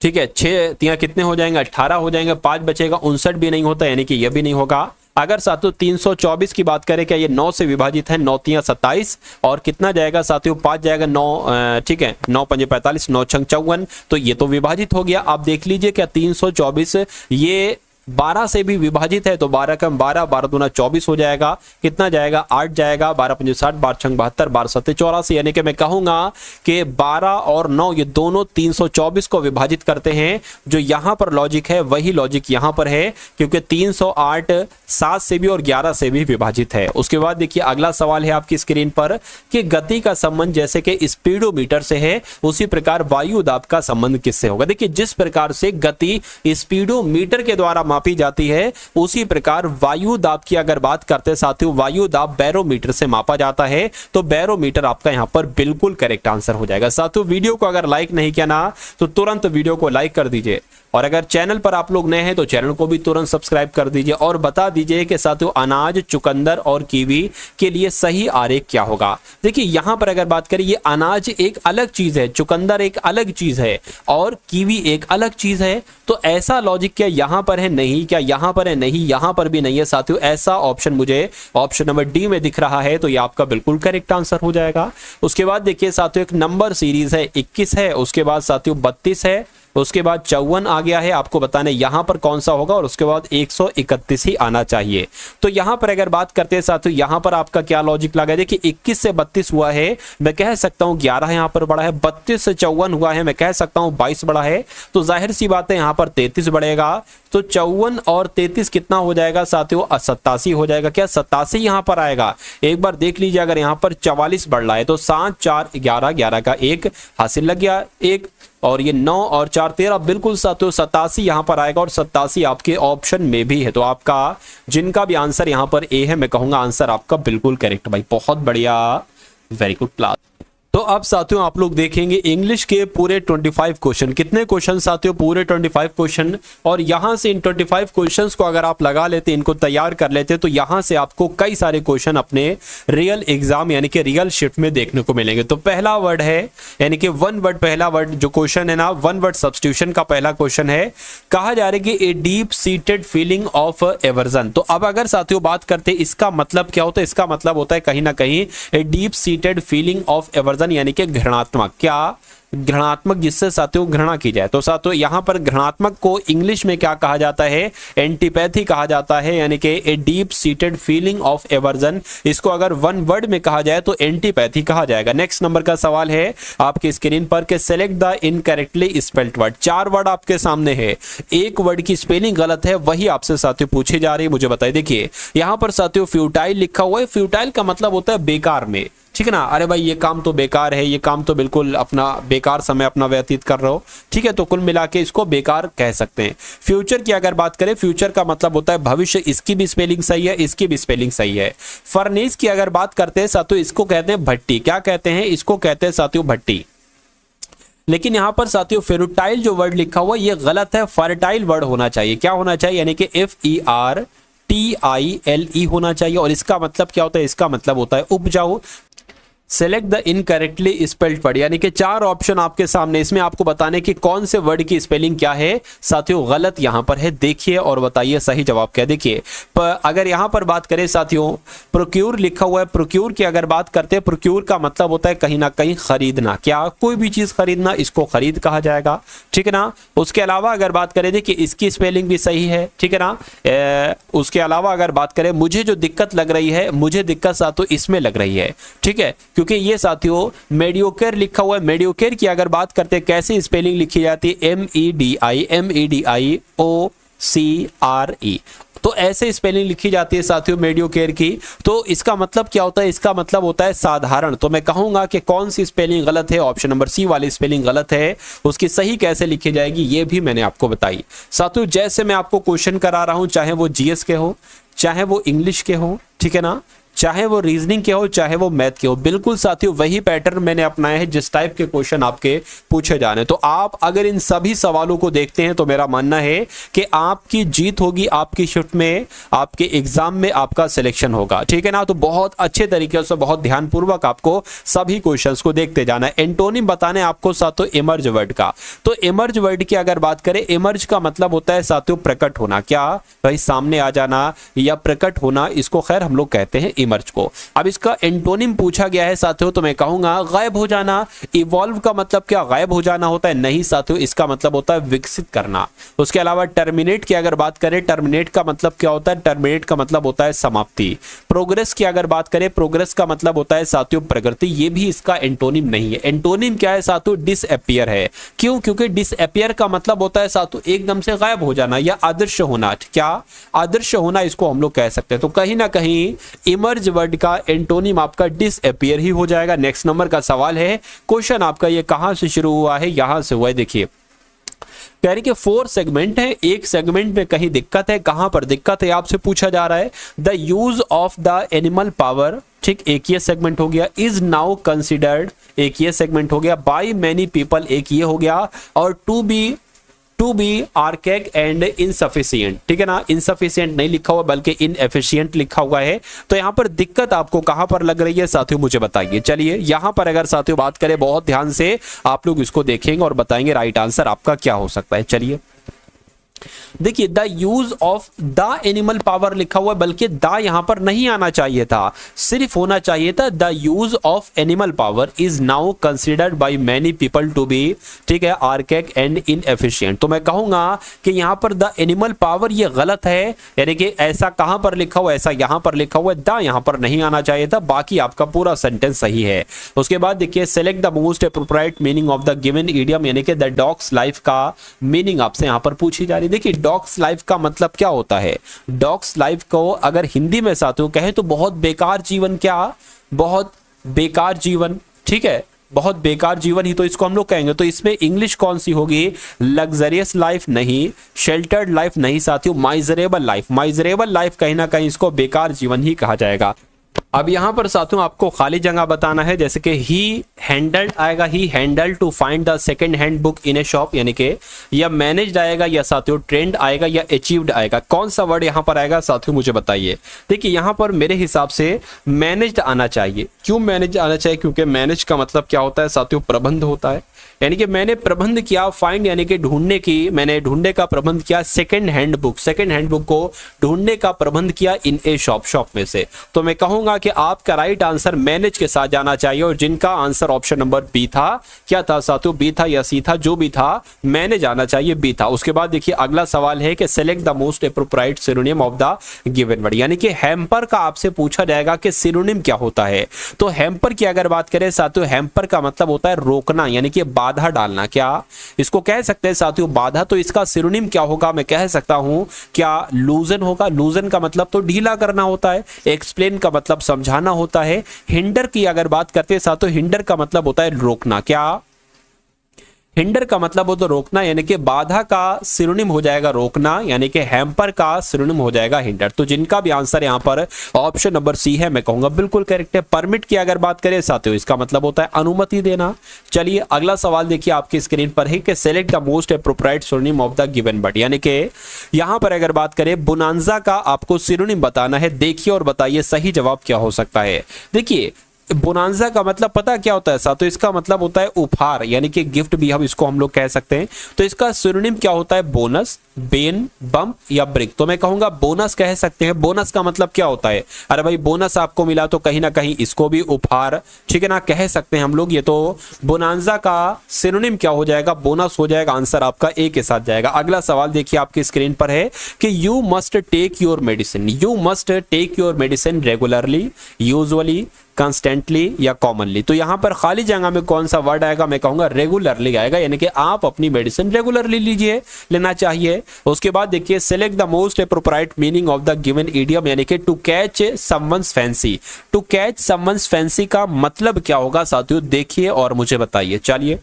ठीक है। 6 तियां कितने हो जाएंगे, 18 हो जाएंगे, 5 बचेगा, 59 भी नहीं होता, यानी कि यह भी नहीं होगा। अगर साथियों 324 की बात करें, क्या ये 9 से विभाजित है? 9 तियां 27 और कितना जाएगा साथियों? 5 जाएगा, 9 ठीक है, 9 पंजे 45, 9 छंग 54, तो ये तो विभाजित हो गया। आप देख लीजिए क्या 324 ये 12 से भी विभाजित है, तो 12 कम 12, 12 दूना 24 हो जाएगा, कितना जाएगा? 8 जाएगा, 12 पंजे 60, 12 छंग 72, 12 सत्ते 84, यानी कि मैं कहूंगा कि 12 और 9 ये दोनों 324 को विभाजित करते हैं। जो यहां पर लॉजिक है वही लॉजिक यहां पर है, क्योंकि 308 7 से भी और 11 से भी विभाजित है। उसके बाद देखिए अगला सवाल है आपकी स्क्रीन पर कि गति का संबंध जैसे कि स्पीडोमीटर से है, उसी प्रकार वायु दाब का संबंध किससे होगा? देखिए जिस प्रकार से गति स्पीडोमीटर के द्वारा मापी जाती है, उसी प्रकार वायु दाब की अगर बात करते हैं साथियों, वायु दाब बैरोमीटर से मापा जाता है, तो बैरोमीटर आपका यहां पर बिल्कुल करेक्ट आंसर हो जाएगा। साथियों वीडियो को अगर लाइक नहीं किया ना, तो तुरंत वीडियो को लाइक कर दीजिए, और अगर चैनल पर आप लोग नए हैं तो चैनल को भी तुरंत सब्सक्राइब कर दीजिए, और बता दीजिए कि साथियों अनाज, चुकंदर और कीवी के लिए सही आरेख क्या होगा। देखिए यहां पर अगर बात करें, ये अनाज एक अलग चीज है, चुकंदर एक अलग चीज है और कीवी एक अलग चीज है, तो ऐसा लॉजिक क्या यहां पर है? नहीं। क्या यहां पर है? नहीं, यहां पर भी नहीं है साथियों। ऐसा ऑप्शन मुझे ऑप्शन नंबर डी में दिख रहा है, तो ये आपका बिल्कुल करेक्ट आंसर हो जाएगा। उसके बाद देखिए साथियों एक नंबर सीरीज है, 21 है, उसके बाद साथियों 32 है, उसके बाद 54 आ गया है, आपको बताना है यहां पर कौन सा होगा, और उसके बाद 131 ही आना चाहिए। तो यहां पर अगर बात करते हैं साथियों, यहां पर आपका क्या लॉजिक लगा, देखिए 21 से 32 हुआ है, मैं कह सकता हूं 11 यहां पर बड़ा है, 32 से 54 हुआ है, मैं कह सकता हूं 22 बड़ा है, तो जाहिर सी बात है यहां पर 33 बढ़ेगा। तो 54 और 33 कितना हो जाएगा साथियों, 87 हो जाएगा। क्या 87 यहां पर आएगा, एक बार देख लीजिए, अगर यहां पर 44 बढ़ रहा है तो 7 4 11, 11 का 1 हासिल लग गया 1, और ये 9 और 4 13, बिल्कुल साथियों 87 यहां पर आएगा, और 87 आपके ऑप्शन में भी है। तो आपका जिनका भी आंसर यहां पर ए है, मैं कहूंगा आंसर आपका बिल्कुल करेक्ट भाई, बहुत बढ़िया, वेरी गुड क्लास। तो अब साथियों आप लोग देखेंगे इंग्लिश के पूरे 25 क्वेश्चन, कितने क्वेश्चन साथियों, पूरे 25 क्वेश्चन, और यहां से इन 25 क्वेश्चंस को अगर आप लगा लेते, इनको तैयार कर लेते, तो यहां से आपको कई सारे क्वेश्चन अपने रियल एग्जाम यानी कि रियल शिफ्ट में देखने को मिलेंगे। तो पहला वर्ड है यानी कि वन वर्ड, पहला वर्ड जो क्वेश्चन है ना, वन वर्ड सब्स्टिट्यूशन का पहला क्वेश्चन है, कहा जा रहा है कि a deep seated feeling of aversion. तो अब अगर साथियों बात करते इसका मतलब क्या होता है, इसका मतलब होता है कहीं ना कहीं a deep seated feeling of aversion, यानी कि घृणात्मक, क्या घृणात्मक, जिससे साथियों घृणा की जाए। तो साथियों यहां पर घृणात्मक को इंग्लिश में क्या कहा जाता है, एंटीपैथी कहा जाता है, यानी कि a deep seated feeling of aversion. इसको अगर वन वर्ड में कहा जाए तो एंटीपैथी कहा जाएगा। नेक्स्ट नंबर का सवाल है आपकी स्क्रीन पर कि select the incorrectly spelled word. 4 word आपके सामने है, एक वर्ड की स्पेलिंग गलत है, वही आपसे साथियों पूछी जा रही है, मुझे बताइए। देखिए यहां पर साथियों फ्यूटाइल लिखा हुआ है, फ्यूटाइल का मतलब होता है बेकार में, ठीक है ना, अरे भाई ये काम तो बेकार है, ये काम तो बिल्कुल अपना बेकार समय अपना व्यतीत कर रहे हो, ठीक है, तो कुल मिला के इसको बेकार कह सकते हैं। फ्यूचर की अगर बात करें, फ्यूचर का मतलब होता है भविष्य, इसकी भी स्पेलिंग सही है, इसकी भी स्पेलिंग सही है। फर्नेस की अगर बात करते हैं साथियों, इसको कहते हैं भट्टी, क्या कहते हैं, इसको कहते हैं साथियों भट्टी। लेकिन यहां पर साथियों फेरुटाइल जो वर्ड लिखा हुआ ये गलत है, फर्टाइल वर्ड होना चाहिए, क्या होना चाहिए, यानी कि FERTILE होना चाहिए। और इसका मतलब क्या होता है, इसका मतलब होता है उपजाऊ। Select the incorrectly spelled word, यानी कि 4 ऑप्शन आपके सामने, इसमें आपको बताने कि कौन से वर्ड की स्पेलिंग क्या है साथियों गलत यहां पर है, देखिए और बताइए सही जवाब क्या। देखिए अगर यहां पर बात करें साथियों, प्रोक्यूर लिखा हुआ है, प्रोक्यूर की अगर बात करते हैं, प्रोक्यूर का मतलब होता है कहीं ना कहीं खरीदना, क्या कोई भी चीज खरीदना, इसको खरीद कहा जाएगा, ठीक है ना। उसके अलावा अगर बात करें, देखिए इसकी स्पेलिंग भी सही है, ठीक है ना। उसके अलावा अगर बात करें, मुझे जो दिक्कत लग रही है, मुझे दिक्कत साथियों इसमें लग रही है, ठीक है, क्योंकि ये साथियों मेडियोकर लिखा हुआ है। मेडियोकर की अगर बात करते हैं कैसे स्पेलिंग लिखी जाती है, MEDIOCRE, तो ऐसे स्पेलिंग लिखी जाती है साथियों मेडियोकेयर की। तो इसका मतलब क्या होता है, इसका मतलब होता है साधारण। तो मैं कहूंगा कि कौन सी स्पेलिंग गलत है, ऑप्शन नंबर सी वाली स्पेलिंग गलत है, उसकी सही कैसे लिखी जाएगी ये भी मैंने आपको बताई। साथियों जैसे मैं आपको क्वेश्चन करा रहा हूं, चाहे वो जीएस के हो, चाहे वो इंग्लिश के हो, ठीक है ना, चाहे वो रीजनिंग के हो, चाहे वो मैथ के हो, बिल्कुल साथियों वही पैटर्न मैंने अपनाया है जिस टाइप के क्वेश्चन आपके पूछे जाने। तो आप अगर इन सभी सवालों को देखते हैं तो मेरा मानना है कि आपकी जीत होगी, आपकी शिफ्ट में, आपके एग्जाम में आपका सिलेक्शन होगा, ठीक है ना। तो बहुत अच्छे तरीके से, बहुत ध्यानपूर्वक आपको सभी क्वेश्चंस को देखते जाना है। एंटोनिम बताने आपको साथियों इमर्ज वर्ड का। तो इमर्ज वर्ड की अगर बात करें, इमर्ज का मतलब होता है साथियों प्रकट होना, क्या भाई सामने आ जाना या प्रकट होना, इसको खैर हम लोग कहते हैं इमर्ज को। अब इसका एंटोनिम पूछा गया है साथियों, तो मैं कहूंगा गायब हो जाना। इवॉल्व का मतलब क्या गायब हो जाना होता है, नहीं साथियों, इसका मतलब होता है विकसित करना। उसके अलावा टर्मिनेट की अगर बात करें, टर्मिनेट का मतलब क्या होता है, टर्मिनेट का मतलब होता है समाप्ति। प्रोग्रेस की अगर बात करें, प्रोग्रेस का मतलब होता है साथियों प्रगति, ये भी इसका एंटोनिम नहीं है। एंटोनिम क्या है साथियों, डिसअपियर है। क्यों, क्योंकि डिसअपियर का मतलब होता है साथियों एकदम से गायब हो जाना या अदृश्य होना, क्या अदृश्य होना, इसको हम लोग कह सकते हैं। तो कहीं ना कहीं इमर्ज वर्ड का एंटोनिम आपका डिसअपियर ही हो जाएगा। नेक्स्ट नंबर का सवाल है, क्वेश्चन आपका ये कहां से शुरू हुआ है, यहां से हुआ है। देखिए कह रही कि 4 सेगमेंट है, एक सेगमेंट में कहीं दिक्कत है, कहां पर दिक्कत है आपसे पूछा जा रहा है। The use of the animal power, ठीक, एक ये सेगमेंट हो गया। इज नाउ कंसिडर्ड, एक ये सेगमेंट हो गया। बाय मेनी पीपल, एक ये हो गया। और टू बी आर्कैक एंड इनसफिशिएंट, ठीक है ना, इनसफिशिएंट नहीं लिखा हुआ बल्कि इनएफिशिएंट लिखा हुआ है। तो यहां पर दिक्कत आपको कहां पर लग रही है साथियों, मुझे बताइए। चलिए यहां पर अगर साथियों बात करें, बहुत ध्यान से आप लोग इसको देखेंगे और बताएंगे राइट आंसर आपका क्या हो सकता है। चलिए देखिए the use of the animal power लिखा हुआ है, बल्कि द यहां पर नहीं आना चाहिए था, सिर्फ होना चाहिए था the use of animal power is now considered by many people to be, ठीक है, आर्कैइक एंड इनएफिशिएंट। तो मैं कहूंगा कि यहां पर द एनिमल पावर ये गलत है, यानी कि ऐसा कहां पर लिखा हुआ है, ऐसा यहां पर लिखा हुआ है, द यहां पर नहीं आना चाहिए था, बाकी आपका पूरा सेंटेंस सही है। उसके बाद देखिए select the most appropriate meaning of the given idiom, यानी कि द डॉग्स लाइफ का मीनिंग आपसे यहां पर पूछी जा रही है। देखिए डॉग्स लाइफ का मतलब क्या होता है, डॉग्स लाइफ को अगर हिंदी में साथियों कहें तो बहुत बेकार जीवन, क्या बहुत बेकार जीवन, ठीक है, बहुत बेकार जीवन ही तो इसको हम लोग कहेंगे। तो इसमें इंग्लिश कौन सी होगी, लग्जरियस लाइफ नहीं, शेल्टर्ड लाइफ नहीं साथियों, माइजरेबल लाइफ, माइजरेबल लाइफ कहीं ना कहीं इसको बेकार जीवन ही कहा जाएगा। अब यहां पर साथियों आपको खाली जगह बताना है, जैसे कि ही हैंडल्ड आएगा, he handled to find the second hand book in a shop, यानी कि या मैनेज्ड आएगा या साथियों ट्रेंड आएगा या अचीव्ड आएगा, कौन सा वर्ड यहां पर आएगा साथियों मुझे बताइए। देखिए यहां पर मेरे हिसाब से मैनेज्ड आना चाहिए। क्यों मैनेज आना चाहिए, क्योंकि मैनेज का मतलब क्या होता है साथियों, प्रबंध होता है, यानी कि मैंने प्रबंध किया, फाइंड यानी कि ढूंढने की, मैंने ढूंढने का प्रबंध किया, second hand book, second hand book को ढूंढने का प्रबंध किया इन ए शॉप, शॉप में से। तो मैं कहूंगा कि आपका राइट आंसर मैनेज के साथ जाना चाहिए, और जिनका आंसर ऑप्शन नंबर बी था, क्या था साथियों, बी था या सी था, जो भी था मैनेज आना चाहिए, बी था। उसके बाद देखिए अगला सवाल है कि select the most appropriate synonym of the given word, यानी कि हैम्पर का आपसे पूछा जाएगा कि सिनोनिम क्या होता है। तो हैम्पर की अगर बात करें साथियों, हैम्पर का मतलब होता है रोकना, यानी कि बाधा डालना, क्या इसको कह सकते हैं साथियों बाधा। तो इसका सिनोनिम क्या होगा, मैं कह सकता हूं क्या लूजन होगा। लूजन का मतलब तो ढीला करना होता है, एक्सप्लेन का मतलब समझाना होता है। हिंडर की अगर बात करते हैं साथियों, हिंडर का मतलब होता है रोकना, क्या हिंडर का मतलब हो तो रोकना, यानी कि बाधा का सिनोनिम हो जाएगा रोकना, यानी कि हैम्पर का सिनोनिम हो जाएगा हिंडर। तो जिनका भी आंसर यहां पर ऑप्शन नंबर सी है मैं कहूंगा बिल्कुल करेक्ट है। परमिट की अगर बात करें साथियों, इसका मतलब होता है अनुमति देना। चलिए अगला सवाल देखिए आपकी स्क्रीन पर है कि select the most appropriate synonym of the given word, यानी कि यहां पर अगर बात करें बोनांजा का आपको सिनोनिम बताना है। देखिए और बताइए सही जवाब क्या हो सकता है। देखिए बोनांजा का मतलब पता क्या होता है साथियों, इसका मतलब होता है उपहार, यानी कि गिफ्ट भी हम इसको हम लोग कह सकते हैं। तो इसका सिनोनिम क्या होता है, बोनस, बेन, बम्प या ब्रिक। तो मैं कहूंगा बोनस कह सकते हैं। बोनस का मतलब क्या होता है, अरे भाई बोनस आपको मिला तो कहीं ना कहीं इसको भी उपहार, ठीक है ना, कह सकते हैं हम लोग। ये तो बोनांजा का सिनोनिम क्या हो जाएगा, बोनस हो जाएगा। आंसर आपका ए के साथ जाएगा। अगला सवाल देखिए आपकी स्क्रीन पर है कि you must take your medicine, you must take your medicine regularly, usually, constantly या कॉमनली। तो यहां पर खाली जगह में कौन सा वर्ड आएगा, मैं कहूंगा रेगुलरली आएगा, यानी कि आप अपनी मेडिसिन रेगुलरली लीजिए, लेना चाहिए। उसके बाद देखिए select the most appropriate meaning of the given idiom, यानी कि to catch someone's fancy. To catch someone's fancy का मतलब क्या होगा साथियों, देखिए और मुझे बताइए। चलिए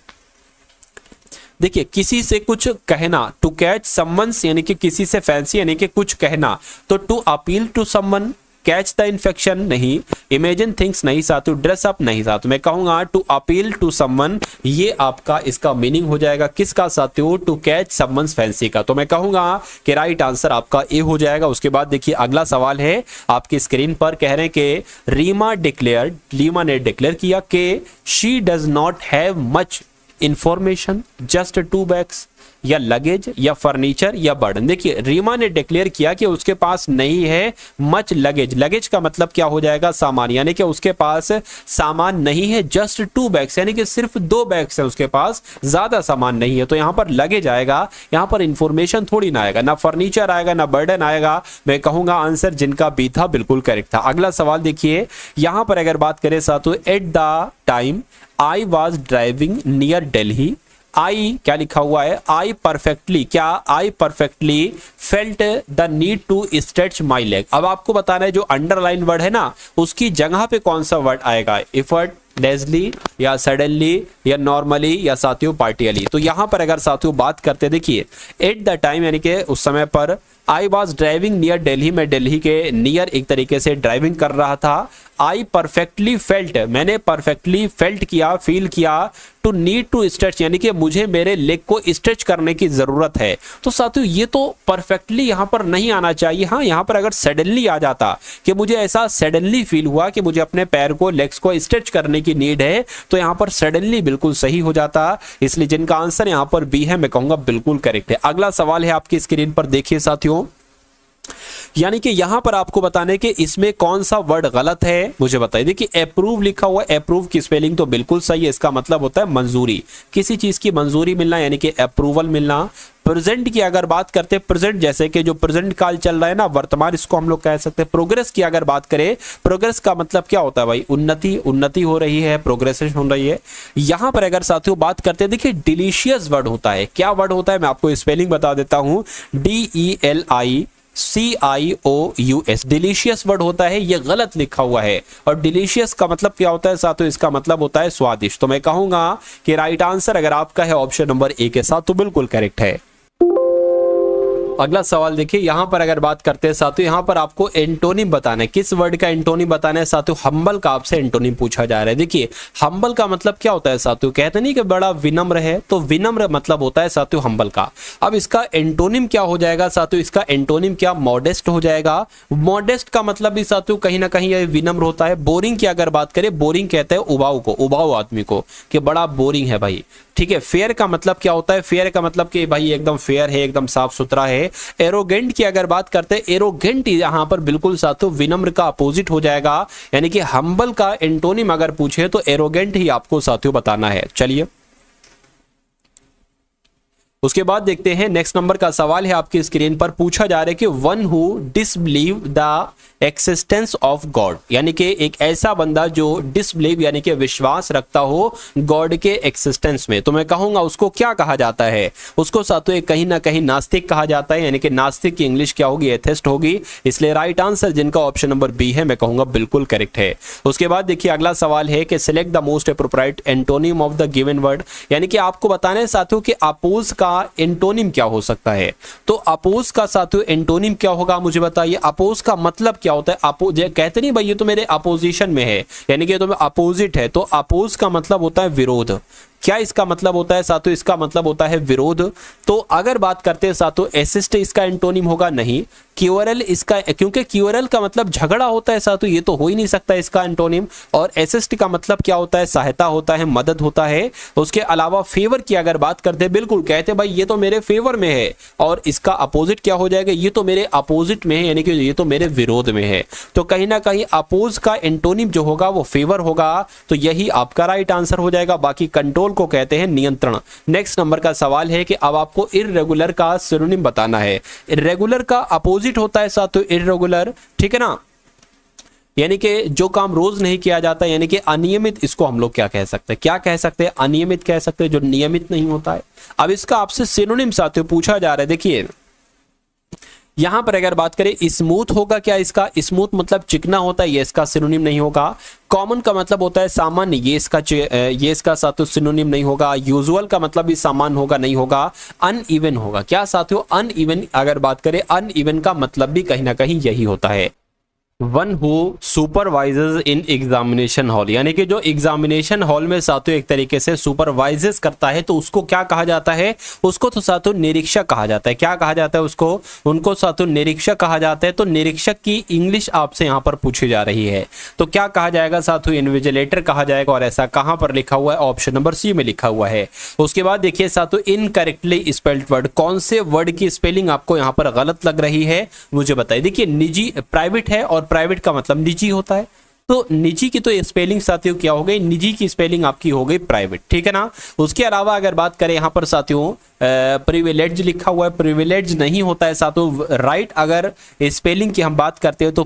देखिए किसी से कुछ कहना, टू कैच समवन्स यानी कि किसी से फैंसी यानी कि कुछ कहना। तो to appeal to someone, catch the infection नहीं, इमेजिन थिंग्स नहीं साथियों, ड्रेस अप नहीं साथियों। मैं कहूंगा टू अपील टू समवन, ये आपका इसका मीनिंग हो जाएगा किसका साथियों, टू कैच समवन्स फैंसी का। तो मैं कहूंगा कि राइट आंसर आपका ए हो जाएगा। उसके बाद देखिए अगला सवाल है आपकी स्क्रीन पर, कह रहे हैं कि रीमा डिक्लेयर्ड, रीमा ने डिक्लेयर किया कि she does not have much information, just 2 bags या लगेज या फर्नीचर या बर्डन। देखिए रीमा ने डिक्लेयर किया कि उसके पास नहीं है मच लगेज, लगेज का मतलब क्या हो जाएगा, सामान, यानी कि उसके पास सामान नहीं है। जस्ट 2 बैग्स यानी कि सिर्फ 2 बैग्स है उसके पास, ज्यादा सामान नहीं है। तो यहां पर लगेज आएगा, यहां पर इंफॉर्मेशन थोड़ी ना आएगा, ना फर्नीचर आएगा ना बर्डन आएगा। मैं कहूंगा आंसर जिनका बी था बिल्कुल करेक्ट था। अगला सवाल देखिए यहां पर अगर बात करें साथियों, at the time I was driving near Delhi, I क्या लिखा हुआ है, आई परफेक्टली, क्या I perfectly felt the need to stretch my leg. अब आपको बताना है जो अंडरलाइन वर्ड है ना, उसकी जगह पे कौन सा वर्ड आएगा, एफर्ट, डेजली या सडनली या नॉर्मली या साथियों पार्टियली। तो यहां पर अगर साथियों बात करते देखिए एट द टाइम यानी कि उस समय पर, आई वॉज ड्राइविंग नियर दिल्ली, मैं दिल्ली के नियर एक तरीके से ड्राइविंग कर रहा था। आई परफेक्टली फेल्ट, मैंने परफेक्टली फेल्ट किया, फील किया टू नीड टू स्ट्रेच, यानी कि मुझे मेरे लेग को स्ट्रेच करने की जरूरत है। तो साथियों ये तो परफेक्टली यहां पर नहीं आना चाहिए। हाँ, यहां पर अगर सडनली आ जाता कि मुझे ऐसा सडनली फील हुआ कि मुझे अपने पैर को, लेग्स को स्ट्रेच करने की नीड है, तो यहां पर सडनली बिल्कुल सही हो जाता। इसलिए जिनका आंसर यहां पर बी है, मैं कहूंगा बिल्कुल करेक्ट है। अगला सवाल है आपकी स्क्रीन पर, देखिए साथियों, यानी कि यहां पर आपको बताने कि इसमें कौन सा वर्ड गलत है, मुझे बताइए। देखिए अप्रूव लिखा हुआ है, अप्रूव की स्पेलिंग तो बिल्कुल सही है, इसका मतलब होता है मंजूरी, किसी चीज की मंजूरी मिलना, यानी कि अप्रूवल मिलना। प्रेजेंट की अगर बात करते हैं, प्रेजेंट जैसे कि जो प्रेजेंट काल चल रहा है ना, वर्तमान, इसको हम लोग कह सकते हैं। प्रोग्रेस की अगर बात करें, प्रोग्रेस का मतलब क्या होता है भाई, उन्नति, उन्नति हो रही है, प्रोग्रेस हो रही है। यहां पर अगर साथियों बात करते हैं, देखिए डिलीशियस वर्ड होता है, क्या वर्ड होता है, मैं आपको स्पेलिंग बता देता हूं, DELICIOUS, डिलीशियस वर्ड होता है, ये गलत लिखा हुआ है। और डिलीशियस का मतलब क्या होता है साथियों, इसका मतलब होता है स्वादिष्ट। तो मैं कहूंगा कि राइट आंसर अगर आपका है ऑप्शन नंबर ए के साथ, तो बिल्कुल करेक्ट है। अगला सवाल देखिए, यहां पर अगर बात करते हैं साथियों, यहां पर आपको एंटोनिम बताना है, किस वर्ड का एंटोनिम बताना है साथियों, हम्बल का आपसे एंटोनिम पूछा जा रहा है। देखिए हम्बल का मतलब क्या होता है साथियों, कहते नहीं कि बड़ा विनम्र है, तो विनम्र मतलब होता है साथियों हम्बल का। अब इसका एंटोनिम क्या हो जाएगा साथियों, इसका एंटोनिम क्या, मॉडेस्ट हो जाएगा। मॉडेस्ट का मतलब भी साथियों कहीं ना कहीं ये विनम्र होता है। बोरिंग की अगर बात करें, बोरिंग कहते हैं उबाऊ को, उबाऊ आदमी को, कि बड़ा बोरिंग है भाई, ठीक है। फेयर का मतलब क्या होता है, फेयर का मतलब कि भाई एकदम फेयर है, एकदम साफ सुथरा है। एरोगेंट की अगर बात करते हैं, एरोगेंट यहां पर बिल्कुल साथियों विनम्र का अपोजिट हो जाएगा, यानी कि हम्बल का एंटोनिम अगर पूछे तो एरोगेंट ही आपको साथियों बताना है। चलिए उसके बाद देखते हैं, नेक्स्ट नंबर का सवाल है आपकी स्क्रीन पर, पूछा जा रहा है कि one who disbelieve the existence of God, यानी कि एक ऐसा बंदा जो डिसबिलीव यानी कि विश्वास रखता हो गॉड के एक्सिस्टेंस में, तो मैं कहूंगा उसको क्या कहा जाता है, उसको साथियों कहीं ना कहीं नास्तिक कहा जाता है, यानी कि नास्तिक की इंग्लिश क्या होगी, एथेस्ट होगी। इसलिए राइट आंसर जिनका ऑप्शन नंबर बी है, मैं कहूंगा बिल्कुल करेक्ट है। उसके बाद देखिए अगला सवाल है कि select the most appropriate antonym of the given word, यानी कि आपको बताना है साथियों कि अपोज का एंटोनिम क्या हो सकता है। तो अपोज का साथियों एंटोनिम क्या होगा, मुझे बताइए। अपोज का मतलब क्या होता है, अपोज कहते नहीं भाई ये तो मेरे अपोजिशन में है, यानी कि ये तो अपोजिट है, तो अपोज का मतलब होता है विरोध। क्या इसका मतलब होता है साथियों, इसका मतलब होता है विरोध। तो अगर बात करते हैं साथियों, असिस्ट इसका एंटोनिम होगा, नहीं। क्यूरल इसका, क्योंकि क्यूरल का मतलब झगड़ा होता है साथियों, ये तो हो ही नहीं सकता इसका एंटोनिम। और असिस्ट का मतलब क्या होता है, सहायता होता है, मदद होता है। उसके अलावा फेवर की अगर बात करते हैं, बिल्कुल कहते हैं भाई ये तो मेरे फेवर में है, और इसका अपोजिट क्या हो जाएगा, ये तो मेरे अपोजिट में है, यानी कि ये तो मेरे विरोध में है। तो कहीं ना कहीं अपोज का एंटोनिम जो होगा वो फेवर होगा, तो यही आपका राइट आंसर हो जाएगा। बाकी कंट्रोल को कहते हैं नियंत्रण। नेक्स्ट नंबर का सवाल है कि अब आपको इर्रेगुलर का सिनोनिम बताना है। इर्रेगुलर का अपोजिट होता है साथियों इर्रेगुलर, ठीक है ना, यानी कि जो काम रोज नहीं किया जाता, यानी कि अनियमित, इसको हम लोग क्या कह सकते हैं, क्या कह सकते हैं, अनियमित कह सकते हैं, जो नियमित नहीं होता है। अब इसका आपसे सिनोनिम साथियों पूछा जा रहा है। देखिए यहां पर अगर बात करें, स्मूथ होगा क्या, इसका स्मूथ मतलब चिकना होता है, ये इसका सिनोनिम नहीं होगा। कॉमन का मतलब होता है सामान्य, ये इसका साथियों सिनोनिम नहीं होगा। यूजुअल का मतलब भी सामान्य होगा, नहीं होगा। अनइवन होगा क्या साथियों, अनइवन अगर बात करें, अनइवन का मतलब भी कहीं ना कहीं यही होता है। One who supervises in examination hall, यानी कि जो एग्जामिनेशन हॉल में साथियों एक तरीके से सुपरवाइजेस करता है, तो उसको क्या कहा जाता है, उसको तो साथियों निरीक्षक कहा जाता है। क्या कहा जाता है उसको, उनको साथियों निरीक्षक कहा जाता है। तो निरीक्षक की इंग्लिश आपसे यहाँ पर पूछी जा रही है, तो क्या कहा जाएगा साथियों, इन्विजिलेटर कहा जाएगा। और ऐसा कहाँ पर लिखा हुआ है, ऑप्शन नंबर सी में लिखा हुआ है। उसके बाद देखिए साथियों, इनकरेक्टली स्पेल्ड वर्ड, कौन से वर्ड की स्पेलिंग आपको यहाँ पर गलत लग रही है, मुझे बताइए। देखिए निजी, प्राइवेट है, और प्राइवेट का मतलब निजी होता है, तो निजी की तो स्पेलिंग साथियों क्या हो गई, निजी की स्पेलिंग आपकी हो गई प्राइवेट, ठीक है ना। उसके अलावा अगर बात करें यहां पर साथियों, प्रिविलेज लिखा हुआ है, प्रिविलेज नहीं होता है साथियों। राइट अगर स्पेलिंग की हम बात करते हैं तो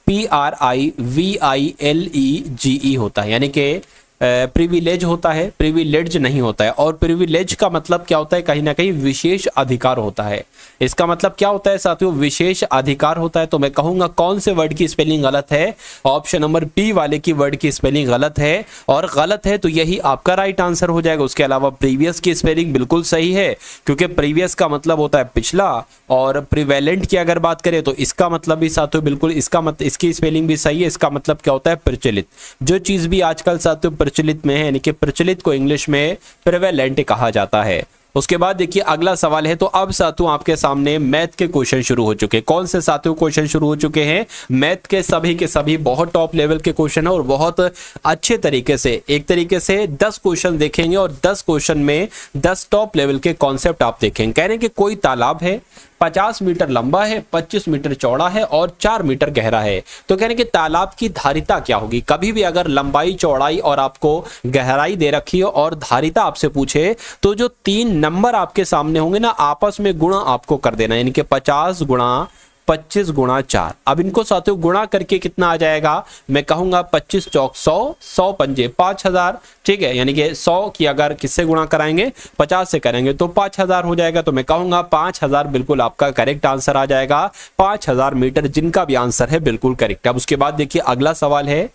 PRIVILEGE होता है, यानी कि प्रिविलेज होता है, प्रिविलेज नहीं होता है। और प्रिविलेज का मतलब क्या होता है, कहीं ना कहीं विशेष अधिकार होता है। इसका मतलब क्या होता है साथियों, विशेष अधिकार होता है। तो मैं कहूंगा कौन से वर्ड की स्पेलिंग गलत है, ऑप्शन नंबर बी वाले की वर्ड की स्पेलिंग गलत है, और गलत है तो यही आपका राइट आंसर हो जाएगा। उसके अलावा प्रीवियस की स्पेलिंग बिल्कुल सही है, क्योंकि प्रीवियस का मतलब होता है पिछला, और प्रिवेलेंट की अगर बात करें तो इसका मतलब भी साथियों बिल्कुल इसकी स्पेलिंग भी सही है। इसका मतलब क्या होता है, प्रचलित। जो चीज भी आजकल साथियों प्रचलित में है, यानी कि प्रचलित को इंग्लिश में प्रेवेलेंट कहा जाता है। उसके बाद देखिए अगला सवाल है, तो अब साथियों आपके सामने मैथ के क्वेश्चन शुरू हो चुके हैं। कौन से साथियों क्वेश्चन शुरू हो चुके हैं? मैथ के सभी बहुत टॉप लेवल के क्वेश्चन है और बहुत अच्छे तरीके से, एक तरीके से 10 क्वेश्चन देखेंगे और 10 क्वेश्चन में 10 टॉप लेवल के कॉन्सेप्ट आप देखेंगे। कह रहे हैं कि कोई तालाब है, 50 मीटर लंबा है, 25 मीटर चौड़ा है और 4 मीटर गहरा है। तो कहने कि तालाब की धारिता क्या होगी? कभी भी अगर लंबाई, चौड़ाई और आपको गहराई दे रखी हो और धारिता आपसे पूछे तो जो 3 नंबर आपके सामने होंगे ना, आपस में गुणा आपको कर देना, यानी कि 50 गुणा 25 गुणा 4। अब इनको साथियों गुणा करके कितना आ जाएगा? मैं कहूंगा 25 चौक 100, 100 पंजे 5000, ठीक है। यानी कि 100 की अगर किससे गुणा कराएंगे? 50 से करेंगे तो 5000 हो जाएगा। तो मैं कहूंगा 5000 बिल्कुल आपका करेक्ट आंसर आ जाएगा। 5000 मीटर जिनका भी आंसर है बिल्कुल करेक्ट। अब उसके बाद देखिए अगला सवाल है,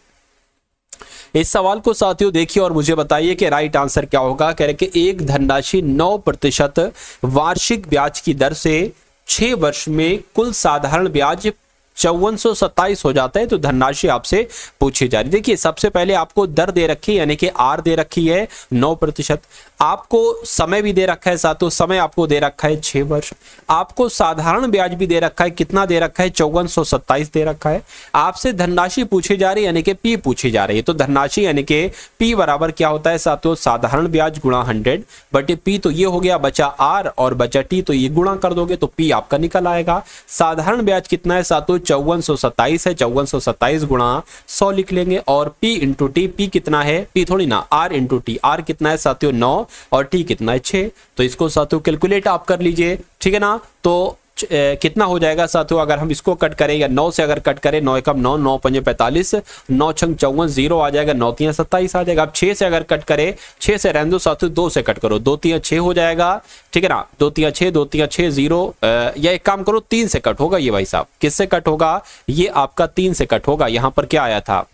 इस सवाल को साथियों देखिए और मुझे बताइए कि राइट आंसर क्या होगा। कह रहे कि एक धनराशि 9% वार्षिक ब्याज की दर से 6 वर्ष में कुल साधारण ब्याज 5427 हो जाता है, तो धनराशि आपसे पूछी जा रही। देखिए सबसे पहले आपको दर दे रखी है, यानी कि आर दे रखी है 9%। आपको समय भी दे रखा है साथियों, समय आपको दे रखा है 6 वर्ष। आपको साधारण ब्याज भी दे रखा है, कितना दे रखा है? 5427 दे रखा है। आपसे धनराशि पूछी जा रही है, यानी कि पी पूछी जा रही है। तो धनराशि यानी कि पी बराबर क्या होता है साथियों? साधारण ब्याज गुणा 100 बटे पी, तो ये हो गया बचा आर और बचा टी, तो ये गुणा कर दोगे तो पी आपका निकल आएगा। साधारण ब्याज कितना है साथियों? 5427 है, 5427 गुणा 100 लिख लेंगे और P इंटू टी, P कितना है? P थोड़ी ना, R इंटू टी, R कितना है साथियों? 9 और T कितना है? 6। तो इसको साथियों कैलकुलेट आप कर लीजिए, ठीक है ना। तो कितना हो जाएगा साथियों? अगर हम इसको कट करें या 9 से अगर कट करें, 9 एकम 9, 9 पंजे 45, 9 छंग 54, 0 आ जाएगा, 9 तियां 27 आ जाएगा। अब 6 से अगर कट करें, 6 से रहने दो साथियों, 2 से कट करो, 2 तियां 6 हो जाएगा, ठीक है ना। 2 तियां 6, 2 तियां 6, 0, या एक काम करो 3 से कट होगा ये भाई साहब। किससे कट होगा? ये आपका 3 से कट होगा। यहां पर क्या आया था?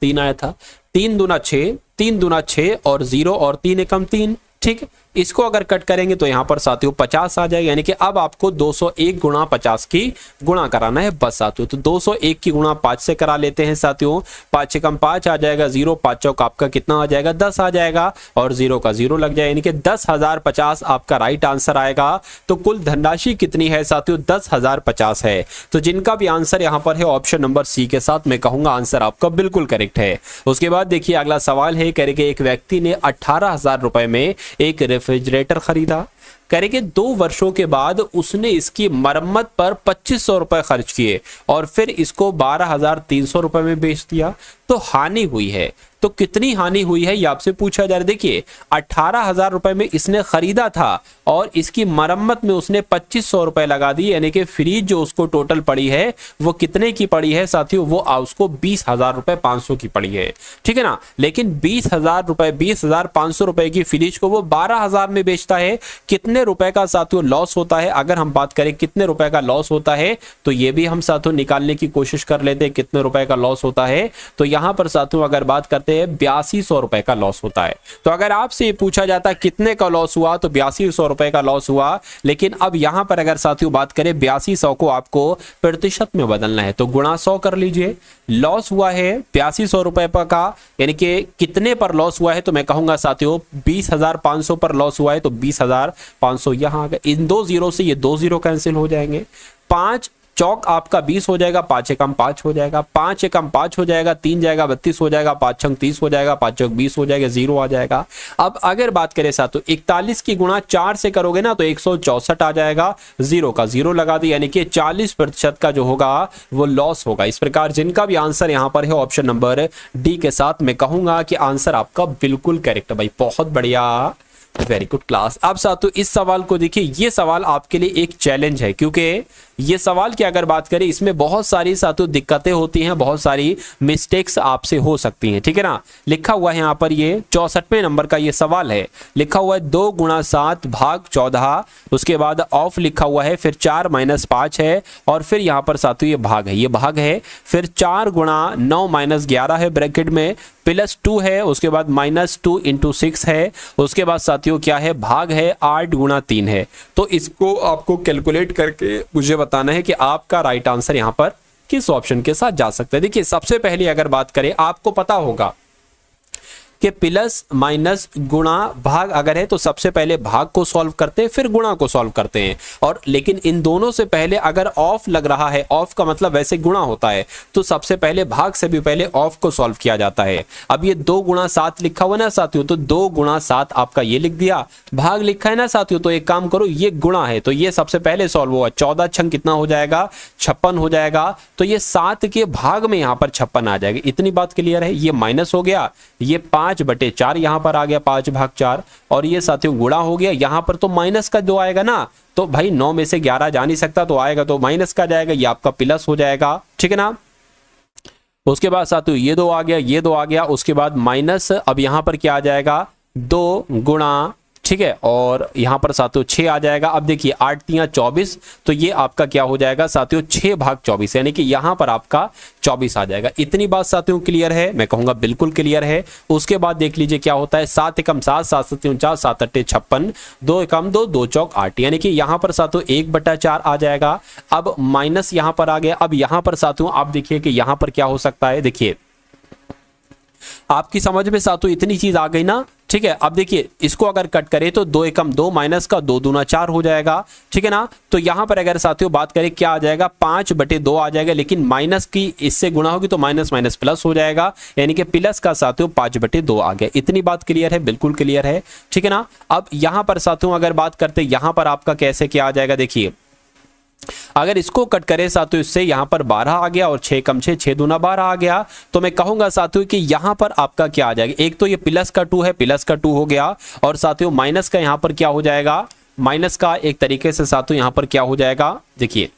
3 आया था। 3 दूना 6, 3 दूना 6 और 0 और 3 एकम 3, ठीक। इसको अगर कट करेंगे तो यहां पर साथियों 50 आ जाएगा, यानी कि अब आपको 201 गुणा 50 की गुणा कराना है बस साथियों। तो 201 की गुणा 5 से करा लेते हैं साथियों। 5 एकम 5 आ जाएगा, 0 5 चौक आपका कितना आ जाएगा? 10 आ जाएगा और 0 का 0 लग जाएगा, यानी कि 10,050 आपका राइट आंसर आएगा। तो कुल धनराशि कितनी है साथियों? 10,050 है। तो जिनका भी आंसर यहां पर है ऑप्शन नंबर सी के साथ, मैं कहूंगा आंसर आपका बिल्कुल करेक्ट है। उसके बाद देखिए अगला सवाल है, कह रहे कि एक व्यक्ति ने 18,000 रुपए में एक रेफ्रिजरेटर खरीदा। कह रहे कि 2 वर्षों के बाद उसने इसकी मरम्मत पर 2500 रुपए खर्च किए और फिर इसको 12,300 रुपए में बेच दिया, तो हानि हुई है। तो कितनी हानि हुई है ये आपसे पूछा जा रहा है। देखिए 18,000 रुपए में इसने खरीदा था और इसकी मरम्मत में उसने 2500 रुपए लगा दिए, यानी कि फ्रीज जो उसको टोटल पड़ी है वो कितने की पड़ी है साथियों? वो उसको 20,000 रुपए 500 की पड़ी है, ठीक है ना। लेकिन 20,000 रुपए, 20,500 रुपए की फ्रीज को वो 12,000 में बेचता है। कितने रुपए का साथियों लॉस होता है? अगर हम बात करें कितने रुपए का लॉस होता है, तो ये भी हम साथियों निकालने की कोशिश कर लेते हैं कितने रुपए का लॉस होता है। तो यहां पर साथियों अगर बात करते हैं 8200 रुपए का लॉस होता है। तो अगर आपसे पूछा जाता है कितने का लॉस हुआ, तो 8200 रुपए का लॉस हुआ। लेकिन अब यहां पर अगर साथियों बात करें 8200 को आपको प्रतिशत में बदलना है, तो गुणा 100 कर लीजिए। लॉस हुआ है 8200 रुपए का, यानी कि कितने पर लॉस हुआ है? तो मैं कहूंगा साथियों 20,500 पर लॉस हुआ है, तो 20,500 यहां आ गए। इन 2 जीरो से ये 2 जीरो कैंसिल हो जाएंगे। 5 चौक आपका 20 हो जाएगा, 5 एकम 5 हो जाएगा, 5 एकम 5 हो जाएगा, 3 जाएगा 32 हो जाएगा, 5 छंग 30 हो जाएगा, 5 चौक 20 हो जाएगा, 0 आ जाएगा। अब अगर बात करें साथियों 41 की गुणा 4 से करोगे ना, तो 164 आ जाएगा, 0 का 0 लगा दी, यानी कि 40% का जो होगा वो लॉस होगा। इस प्रकार जिनका भी आंसर यहां पर है ऑप्शन नंबर डी के साथ, मैं कहूंगा कि आंसर आपका बिल्कुल करेक्ट है भाई, बहुत बढ़िया, वेरी गुड क्लास। अब साथियों इस सवाल को देखिए, ये सवाल आपके लिए एक चैलेंज है, क्योंकि ये सवाल की अगर बात करें इसमें बहुत सारी साथियों दिक्कतें होती हैं, बहुत सारी मिस्टेक्स आपसे हो सकती हैं, ठीक है ना। लिखा हुआ है यहाँ पर, ये 64वें नंबर का ये सवाल है। लिखा हुआ है 2 गुणा 7 भाग 14, उसके बाद ऑफ लिखा हुआ है, फिर 4 माइनस 5 है और फिर यहाँ पर साथियों ये भाग है, ये भाग है, फिर 4 गुणा 9 माइनस 11 है ब्रैकेट में, प्लस 2 है, उसके बाद माइनस 2 इंटू 6 है, उसके बाद साथियों क्या है? भाग है, 8 गुणा 3 है। तो इसको आपको कैलकुलेट करके मुझे बताना है कि आपका राइट आंसर यहां पर किस ऑप्शन के साथ जा सकता है। देखिए सबसे पहले अगर बात करें, आपको पता होगा कि प्लस माइनस गुणा भाग अगर है तो सबसे पहले भाग को सॉल्व करते हैं फिर गुणा को सॉल्व करते हैं, और लेकिन इन दोनों से पहले अगर ऑफ लग रहा है, ऑफ का मतलब वैसे गुणा होता है, तो सबसे पहले भाग से भी पहले ऑफ को सॉल्व किया जाता है। अब ये 2 गुणा 7 लिखा हुआ ना साथियों, तो 2 गुणा 7 आपका ये लिख दिया, भाग लिखा है ना साथियों, तो एक काम करो ये गुणा है तो ये सबसे पहले सॉल्व हुआ, 14 छंग कितना हो जाएगा 56 हो जाएगा, तो ये 7 के भाग में यहाँ पर 56 आ जाएगा। इतनी बात क्लियर है। ये माइनस हो गया, ये 5/4 यहाँ पर आ गया 5/4, और ये साथियों गुणा हो गया, यहाँ पर तो माइनस का 2 आएगा ना, तो भाई 9 में से 11 जा नहीं सकता तो आएगा तो माइनस का जाएगा, ये आपका प्लस हो जाएगा, ठीक है ना। उसके बाद साथियों ये 2 आ गया, ये 2 आ गया, उसके बाद माइनस, अब यहाँ पर क्या आ जाएगा 2 गुणा, ठीक है, और यहाँ पर साथियों 6 आ जाएगा। अब देखिए 8 3 24, तो ये आपका क्या हो जाएगा साथियों 6/24, यानी कि यहाँ पर आपका 24 आ जाएगा। इतनी बात साथियों क्लियर है, मैं कहूँगा बिल्कुल क्लियर है। उसके बाद देख लीजिए क्या होता है, 7 एकम 7, 7 7 49, 7 8 56, 2 एकम 2, 2 चौक 8, यानी कि यहाँ पर साथियों 1/4 आ जाएगा। अब माइनस यहाँ पर आ गया। अब यहाँ पर साथियों आप देखिए कि यहाँ पर क्या हो सकता है, देखिए आपकी समझ में साथियों इतनी चीज आ गई ना, ठीक है। अब देखिए इसको अगर कट करें तो 2 एकम 2 माइनस का 2 दूना 4 हो जाएगा, ठीक है ना। तो यहां पर अगर साथियों बात करें क्या आ जाएगा 5/2 आ जाएगा, लेकिन माइनस की इससे गुणा होगी तो माइनस माइनस प्लस हो जाएगा, यानी कि प्लस का साथियों 5/2 आ गया। इतनी बात क्लियर है, बिल्कुल क्लियर है, ठीक है ना। अब यहां पर साथियों अगर बात करते यहां पर आपका कैसे क्या आ जाएगा, देखिए अगर इसको कट करें साथियों इससे यहां पर 12 आ गया और 6 एकम 6, 6 दूना 12 आ गया, तो मैं कहूंगा साथियों कि यहां पर आपका क्या आ जाएगा, एक तो ये प्लस का 2 है, प्लस का 2 हो गया, और साथियों माइनस का यहां पर क्या हो जाएगा, माइनस का एक तरीके से साथियों यहां पर क्या हो जाएगा, देखिए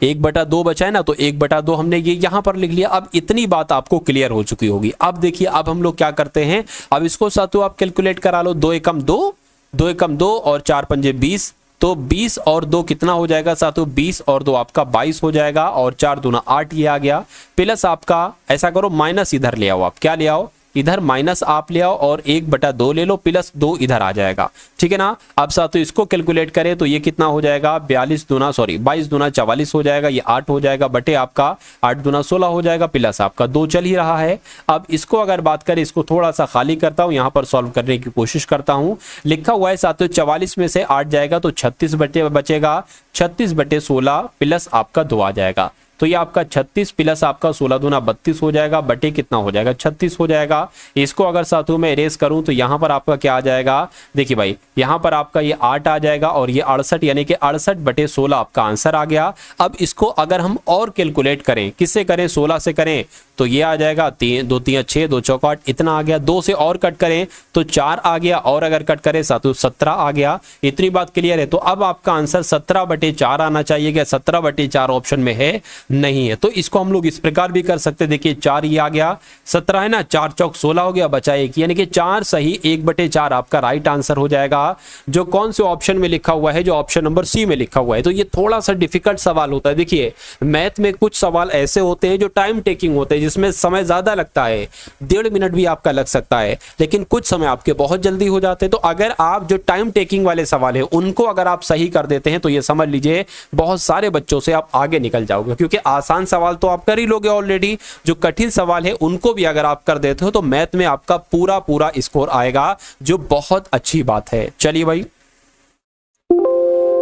1/2 बचा है ना, तो 1/2 हमने ये यहां पर लिख लिया। अब इतनी बात आपको क्लियर हो चुकी होगी। अब देखिए अब हम लोग क्या करते हैं, अब इसको साथियों आप कैलकुलेट करा लो, 2 एकम 2, 2 एकम 2 और 4 पंजे 20, तो 20 और 2 कितना हो जाएगा साथियों, 20 और 2 आपका 22 हो जाएगा, और 4 दूना 8 ये आ गया, प्लस आपका ऐसा करो माइनस इधर ले आओ, आप क्या ले आओ इधर माइनस आप ले आओ और 1/2 ले लो, प्लस 2 इधर आ जाएगा, ठीक है ना। अब साथियों इसको कैलकुलेट करें तो ये कितना हो जाएगा, 22 दूना 44 हो जाएगा, ये 8 हो जाएगा, बटे आपका 8 दूना 16 हो जाएगा, प्लस आपका 2 चल ही रहा है। अब इसको अगर बात करें, इसको थोड़ा सा खाली करता हूं, यहां पर सॉल्व करने की कोशिश करता हूं। लिखा हुआ है साथियों 44 में से 8 जाएगा तो 36 बचेगा, 36/16 प्लस आपका 2 आ जाएगा, तो ये आपका 36 प्लस आपका 16 दूना 32 हो जाएगा, बटे कितना हो जाएगा 36 हो जाएगा। इसको अगर साथियों में इरेज करूं तो यहां पर आपका क्या आ जाएगा, देखिए भाई यहां पर आपका ये 8 आ जाएगा और ये 68, यानी कि 68/16 आपका आंसर आ गया। अब इसको अगर हम और कैलकुलेट करें, किससे करें, 16 से करें, तो ये आ जाएगा 2 3 6, 2 चौक 8 इतना आ गया। 2 से और कट करें तो 4 आ गया, और अगर कट करें साथियों 17 आ गया। इतनी बात क्लियर है। तो अब आपका आंसर 17/4 आना चाहिए, क्या 17/4 ऑप्शन में है, नहीं है। तो इसको हम लोग इस प्रकार भी कर सकते, देखिए 4 ये आ गया, 17 है ना, 4 चौक 16 हो गया, बचा 1, यानी कि 4 सही 1/4 आपका राइट आंसर हो जाएगा, जो कौन से ऑप्शन में लिखा हुआ है, जो ऑप्शन नंबर सी में लिखा हुआ है। तो ये थोड़ा सा डिफिकल्ट सवाल होता है। देखिए मैथ में कुछ सवाल ऐसे होते हैं जो टाइम टेकिंग होते हैं, जिसमें समय ज्यादा लगता है, 1.5 मिनट भी आपका लग सकता है, लेकिन कुछ समय आपके बहुत जल्दी हो जाते हैं। तो अगर आप जो टाइम टेकिंग वाले सवाल है उनको अगर आप सही कर देते हैं तो ये समझ लीजिए बहुत सारे बच्चों से आप आगे निकल जाओगे, क्योंकि आसान सवाल तो आप कर ही लोगे ऑलरेडी, जो कठिन सवाल है उनको भी अगर आप कर देते हो तो मैथ में आपका पूरा स्कोर आएगा, जो बहुत अच्छी बात है। चलिए भाई,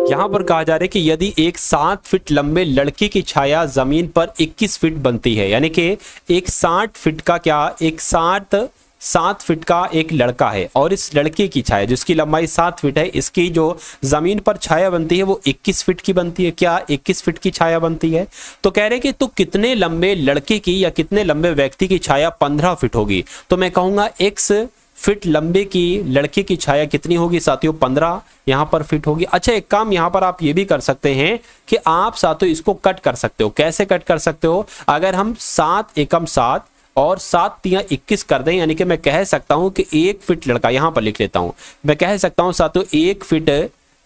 यहां पर कहा जा रहा है कि यदि एक 7 फीट लंबे लड़के की छाया जमीन पर 21 फीट बनती है, यानी कि एक 60 फीट का एक 7 फीट का एक लड़का है, और इस लड़के की छाया जिसकी लंबाई 7 फीट है, इसकी जो जमीन पर छाया बनती है वो 21 फीट की बनती है। क्या 21 फीट की छाया बनती है? तो कह रहे कि तो कितने लंबे लड़के की या कितने लंबे व्यक्ति की छाया 15 फीट होगी? तो मैं कहूंगा x फीट लंबे की लड़के की छाया कितनी होगी साथियों, 15 यहां पर फीट होगी। अच्छा एक काम यहां पर आप ये भी कर सकते हैं कि आप साथियों इसको कट कर सकते हो। कैसे कट कर सकते हो? अगर हम 7 एकम 7 और 7 तिया 21 कर दें, यानी कि मैं कह सकता हूं कि 1 फीट लड़का, यहां पर लिख लेता हूं, मैं कह सकता हूं साथियों 1 फीट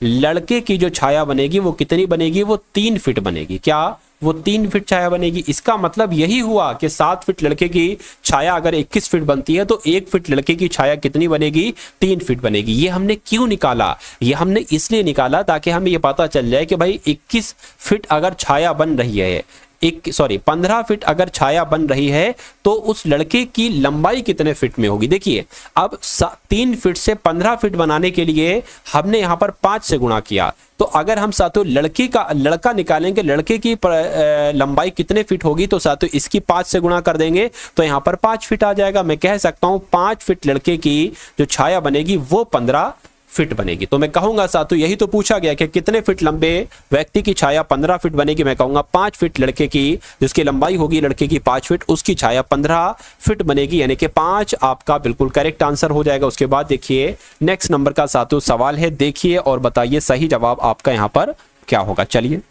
लड़के की जो छाया बनेगी वो कितनी बनेगी, वो 3 फीट बनेगी। क्या वो 3 फीट छाया बनेगी? इसका मतलब यही हुआ कि 7 फीट लड़के की छाया अगर 21 फीट बनती है तो 1 फीट लड़के की छाया कितनी बनेगी, 3 फीट बनेगी। ये हमने क्यों निकाला? ये हमने इसलिए निकाला ताकि हमें ये पता चल जाए कि भाई 21 फीट अगर छाया बन रही है, 15 फीट अगर छाया बन रही है तो उस लड़के की लंबाई कितने फीट में होगी। देखिए अब 3 फीट से 15 फीट बनाने के लिए हमने यहां पर 5 से गुणा किया, तो अगर हम साथियों लड़का निकालेंगे, लड़के की लंबाई कितने फीट होगी, तो साथियों इसकी 5 से गुणा कर देंगे तो यहां पर 5 फीट आ जाएगा। मैं कह सकता हूं 5 फीट लड़के की जो छाया बनेगी वो 15 फीट बनेगी। तो मैं कहूंगा साथियों यही तो पूछा गया कि कितने फीट लंबे व्यक्ति की छाया 15 फीट बनेगी। मैं कहूंगा 5 फीट लड़के की, जिसकी लंबाई होगी लड़के की 5 फीट, उसकी छाया 15 फीट बनेगी, यानी कि 5 आपका बिल्कुल करेक्ट आंसर हो जाएगा। उसके बाद देखिए नेक्स्ट नंबर का साथियों सवाल है, देखिए और बताइए सही जवाब आपका यहां पर क्या होगा। चलिए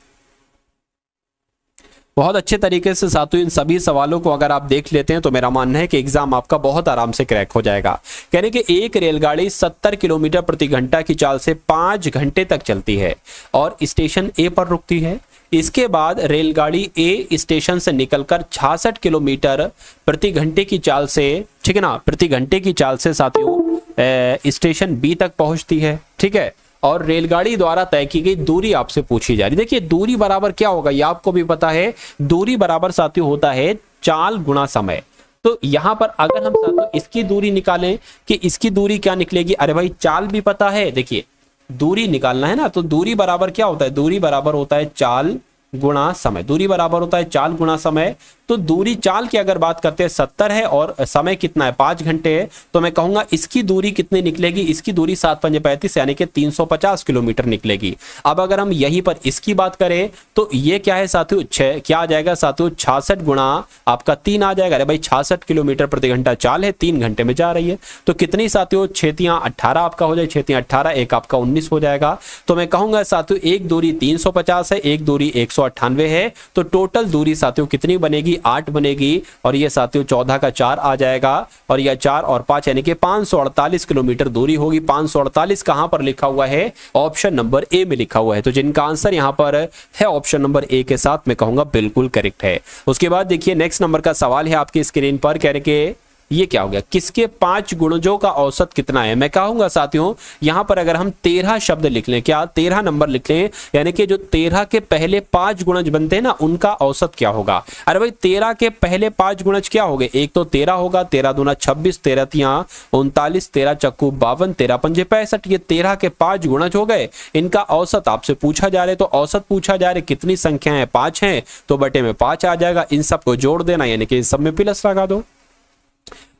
बहुत अच्छे तरीके से साथियों इन सभी सवालों को अगर आप देख लेते हैं तो मेरा मानना है कि एग्जाम आपका बहुत आराम से क्रैक हो जाएगा। कहने कि एक रेलगाड़ी 70 किलोमीटर प्रति घंटा की चाल से 5 घंटे तक चलती है और स्टेशन ए पर रुकती है। इसके बाद रेलगाड़ी ए स्टेशन से निकलकर 66 किलोमीटर प्रति घंटे की चाल से, ठीक है ना, प्रति घंटे की चाल से साथियों स्टेशन बी तक पहुंचती है। ठीक है, और रेलगाड़ी द्वारा तय की गई दूरी आपसे पूछी जा रही। देखिए दूरी बराबर क्या होगा ये आपको भी पता है, दूरी बराबर साथियों होता है चाल गुणा समय। तो यहां पर अगर हम साथियों इसकी दूरी निकालें कि इसकी दूरी क्या निकलेगी, अरे भाई चाल भी पता है, देखिए दूरी निकालना है ना, तो दूरी बराबर क्या होता है, दूरी बराबर होता है चाल गुणा समय। दूरी बराबर होता है चाल गुणा समय। तो दूरी चाल की अगर बात करते हैं 70 है और समय कितना है 5 घंटे है, तो मैं कहूंगा इसकी दूरी कितनी निकलेगी, इसकी दूरी 7 पंजे 35 यानी कि 350 किलोमीटर निकलेगी। अब अगर हम यहीं पर इसकी बात करें तो ये क्या है साथियों, क्या आ जाएगा साथियों 66 गुणा आपका 3 आ जाएगा। अरे भाई 66 किलोमीटर प्रति घंटा चाल है, 3 घंटे में जा रही है, तो कितनी साथियों 6 18 आपका हो जाए, 6 18 एक आपका 19 हो जाएगा। तो मैं कहूंगा साथियों एक दूरी 350 है, एक दूरी 198 है, तो टोटल दूरी साथियों कितनी बनेगी 8 बनेगी, और ये साथियों 14 का 4 आ जाएगा, और यह 4 और 5 यानी कि 548 किलोमीटर दूरी होगी। 548 कहां पर लिखा हुआ है, ऑप्शन नंबर ए में लिखा हुआ है। तो जिनका आंसर यहां पर है ऑप्शन नंबर ए के साथ मैं कहूंगा बिल्कुल करेक्ट है। उसके बाद देखिए नेक्स्ट नंबर का सवाल है आपकी स्क्रीन पर, कह रहे कि ये क्या हो गया, किसके 5 गुणजों का औसत कितना है। मैं कहूंगा साथियों यहां पर अगर हम 13 शब्द लिख लें, क्या 13 नंबर लिख लें, यानी कि जो 13 के पहले 5 गुणज बनते हैं ना उनका औसत क्या होगा। अरे भाई 13 के पहले 5 गुणज क्या हो गए, एक तो 13 होगा, 13 दूना 26, 13 तिया 39, 13 चक्कू 52, 13 पंजे 65, ये 13 के 5 गुणज हो गए। इनका औसत आपसे पूछा जा रहा है, तो औसत पूछा जा रहा है कितनी संख्या है, 5 है, तो बटे में 5 आ जाएगा। इन सबको जोड़ देना यानी कि इस सब में प्लस लगा दो।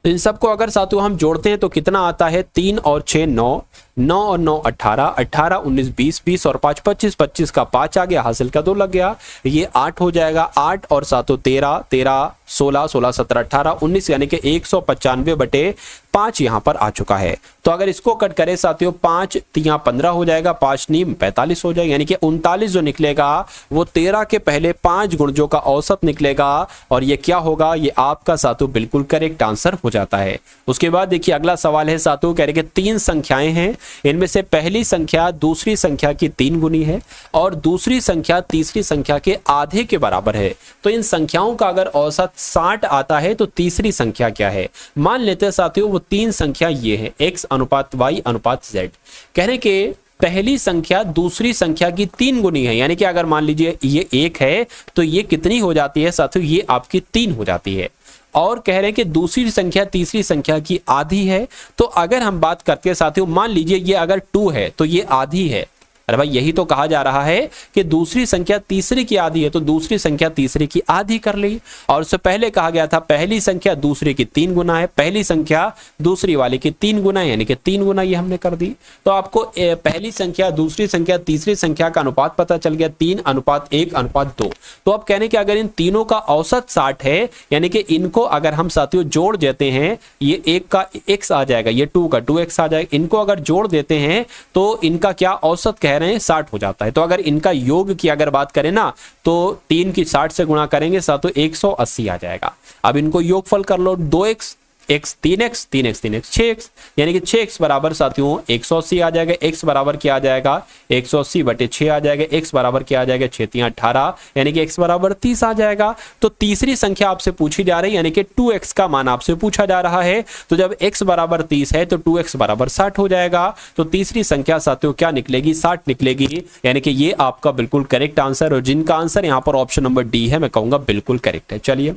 इन सबको अगर साथियों हम जोड़ते हैं तो कितना आता है, 3 और 6 9, 9 और 9 18, 18 19 20, 20 और 5 25, 25 का 5 आ गया, हासिल का 2 लग गया, ये 8 हो जाएगा। 8 और साथियों 13, 13 16, 16 17 18 19 यानी कि 195 बटे 5 यहां पर आ चुका है। तो अगर इसको कट करें साथियों 5 तिया 15 हो जाएगा, 5 नीम 45 हो जाएगा, यानी कि 39 जो निकलेगा वो 13 के पहले 5 गुणजों का औसत निकलेगा, और ये क्या होगा, ये आपका साथियों बिल्कुल करेक्ट आंसर हो जाता है। उसके बाद देखिए अगला सवाल है साथियों, कह रहे कि 3 संख्याएं हैं, इनमें से पहली संख्या दूसरी संख्या की 3 गुनी है और दूसरी संख्या तीसरी संख्या के आधे के बराबर है। तो इन संख्याओं का अगर औसत 60 आता है तो तीसरी संख्या क्या है। मान लेते हैं साथियों वो 3 संख्या ये है, x अनुपात y अनुपात z। कहने के पहली संख्या दूसरी संख्या की 3 गुनी है, यानी कि अगर मान लीजिए ये 1 है तो ये कितनी हो जाती है साथियों, ये आपकी 3 हो जाती है। और कह रहे हैं कि दूसरी संख्या तीसरी संख्या की आधी है। तो अगर हम बात करते हैं साथियों, मान लीजिए ये अगर 2 है तो ये आधी है। अरे भाई यही तो कहा जा रहा है कि दूसरी संख्या तीसरी की आधी है, तो दूसरी संख्या तीसरी की आधी कर ली। और उससे पहले कहा गया था पहली संख्या दूसरी की 3 गुना है, पहली संख्या दूसरी वाली की 3 गुना है, यानी कि 3 गुना ये हमने कर दी। तो आपको पहली संख्या दूसरी संख्या तीसरी संख्या का अनुपात पता चल गया, 3 अनुपात 1 अनुपात 2। तो आप कहने कि अगर इन तीनों का औसत 60 है, यानी कि इनको अगर हम साथियों जोड़ देते हैं, ये 1 का x आ जाएगा, ये 2 का 2x आ जाएगा, इनको अगर जोड़ देते हैं तो इनका क्या औसत कह रहे हैं 60 हो जाता है। तो अगर इनका योग की अगर बात करें ना तो 3 की 60 से गुणा करेंगे साथियों 180 आ जाएगा। अब इनको योगफल कर लो, 2x x 3x 3x 3x 6x, यानी कि 6x बराबर साथियों 180 आ जाएगा। x बराबर क्या आ जाएगा 180 बटे 6 आ जाएगा। x बराबर क्या आ जाएगा 6 3 18, यानी कि x बराबर 30 आ जाएगा। तो तीसरी संख्या आपसे पूछी जा रही है, यानी कि 2x का मान आपसे पूछा जा रहा है। तो जब x बराबर 30 है तो 2x बराबर 60 हो जाएगा। तो तीसरी संख्या साथियों क्या निकलेगी 60 निकलेगी, यानी कि ये आपका बिल्कुल करेक्ट आंसर। और जिनका आंसर यहाँ पर ऑप्शन नंबर डी है, मैं कहूंगा बिल्कुल करेक्ट है। चलिए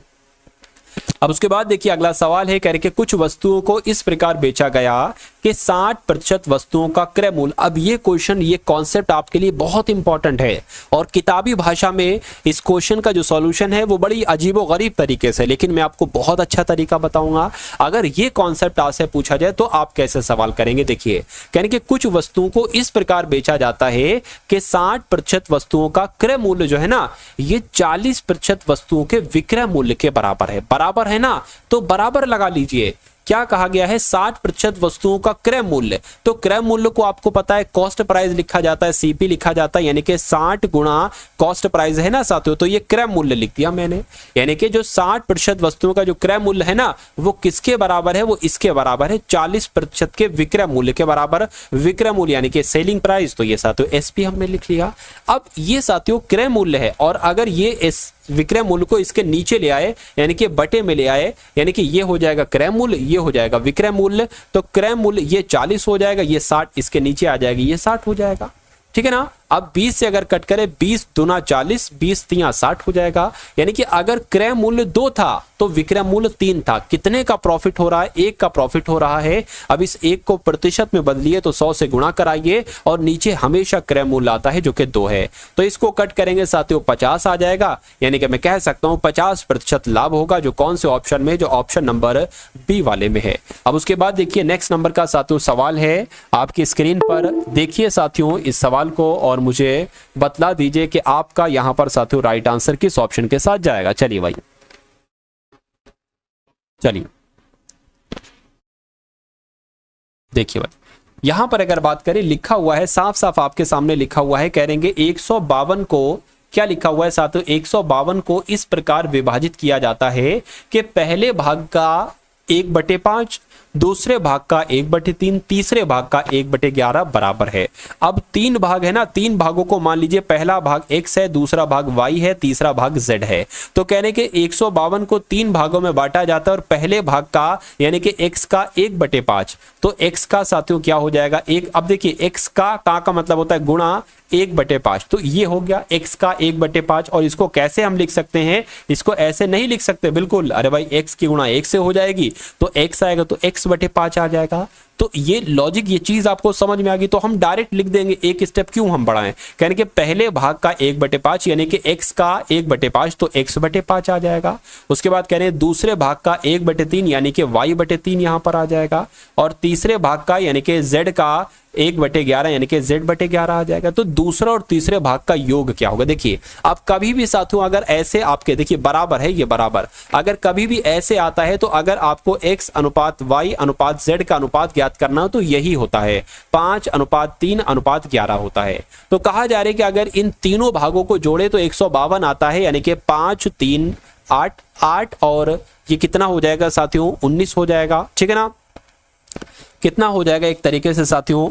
अब उसके बाद देखिए अगला सवाल है, कह रहे कि कुछ वस्तुओं को इस प्रकार बेचा गया कि 60% वस्तुओं का क्रय मूल्य। अब ये क्वेश्चन, ये कॉन्सेप्ट आपके लिए बहुत इंपॉर्टेंट है और किताबी भाषा में इस क्वेश्चन का जो सॉल्यूशन है वो बड़ी अजीबोगरीब तरीके से, लेकिन मैं आपको बहुत अच्छा तरीका बताऊंगा। अगर ये कॉन्सेप्ट आपसे पूछा जाए तो आप कैसे सवाल करेंगे। देखिए कहने कि कुछ वस्तुओं को इस प्रकार बेचा जाता है कि 60% वस्तुओं का क्रय मूल्य जो है ना, ये 40% वस्तुओं के विक्रय मूल्य के बराबर है। बराबर है ना, तो बराबर लगा लीजिए। क्या कहा गया है 60% वस्तुओं का क्रय मूल्य। तो क्रय मूल्य को आपको पता है कॉस्ट प्राइस लिखा जाता है, सीपी लिखा जाता है, यानी कि 60 गुणा कॉस्ट प्राइस है ना साथियों। तो ये क्रय मूल्य लिख दिया मैंने, यानी कि जो 60% वस्तुओं का जो क्रय मूल्य है ना, वो किसके बराबर है, वो इसके बराबर है 40% के विक्रय मूल्य के बराबर। विक्रय मूल्य यानी कि सेलिंग प्राइस, तो ये साथियों एसपी हमने लिख लिया। अब ये साथियों क्रय मूल्य है, और अगर ये इस विक्रय मूल्य को इसके नीचे ले आए, यानी कि बटे में ले आए, यानी कि ये हो जाएगा क्रय मूल्य, ये हो जाएगा विक्रय मूल्य। तो क्रय मूल्य ये 40 हो जाएगा, ये 60 इसके नीचे आ जाएगी, ये 60 हो जाएगा। ठीक है ना। अब 20 से अगर कट करें, 20 दूना 40, 20 तिया 60 हो जाएगा। यानी कि अगर क्रय मूल्य 2 था तो विक्रय मूल्य 3 था। कितने का प्रॉफिट हो रहा है, 1 का प्रॉफिट हो रहा है। अब इस 1 को प्रतिशत में बदलिए तो 100 से गुणा कराइए, और नीचे हमेशा क्रय मूल्य आता है जो कि 2 है। तो इसको कट करेंगे साथियों 50 आ जाएगा, यानी कि मैं कह सकता हूं 50% लाभ होगा, जो कौन से ऑप्शन में, जो ऑप्शन नंबर बी वाले में है। अब उसके बाद देखिए नेक्स्ट नंबर का साथियों सवाल है आपकी स्क्रीन पर। देखिए साथियों इस सवाल को और मुझे बतला दीजिए कि आपका यहां पर साथियों राइट आंसर किस ऑप्शन के साथ जाएगा। चलिए भाई, चलिए देखिए भाई, यहां पर अगर बात करें, लिखा हुआ है साफ साफ आपके सामने लिखा हुआ है, कह रहेंगे 152 को क्या लिखा हुआ है साथियों, 152 को इस प्रकार विभाजित किया जाता है कि पहले भाग का 1/5, दूसरे भाग का 1/3, तीसरे भाग का 1/11 बराबर है। अब 3 भाग है ना, 3 भागों को मान लीजिए, पहला भाग x है, दूसरा भाग y है, तीसरा भाग z है। तो कहने के 152 को 3 भागों में बांटा जाता है, और पहले भाग का यानी कि x का 1/5, तो x का साथियों क्या हो जाएगा 1। अब देखिए x का मतलब होता है गुणा 1/5, तो ये हो गया x का 1/5। और इसको कैसे हम लिख सकते हैं, इसको ऐसे नहीं लिख सकते बिल्कुल। अरे भाई x की गुणा 1 से हो जाएगी, तो x आएगा तो x/5 आ जाएगा। तो ये लॉजिक, ये चीज आपको समझ में आ गई। तो हम डायरेक्ट लिख देंगे, एक स्टेप क्यों हम बढ़ाएं, कहने के पहले भाग का 1/5 यानी कि x का 1/5, तो x/5 आ जाएगा। उसके बाद कह रहे हैं दूसरे भाग का 1/3 यानी कि y/3 यहां पर आ जाएगा, और तीसरे भाग का यानी कि z का 1/11 यानी कि z/11 आ जाएगा। तो दूसरा और तीसरे भाग का योग क्या होगा। देखिए अब कभी भी साथियों अगर ऐसे आपके, देखिए बराबर है, ये बराबर, अगर कभी भी ऐसे आता है तो अगर आपको x अनुपात y अनुपात z का अनुपात ज्ञात करना हो तो यही होता है, 5:3:11 होता है। तो कहा जा रहा है कि अगर इन तीनों भागों को जोड़े तो 152 आता है, यानी कि 5 3 8 8, और ये कितना हो जाएगा साथियों 19 हो जाएगा। ठीक है ना, कितना हो जाएगा एक तरीके से साथियों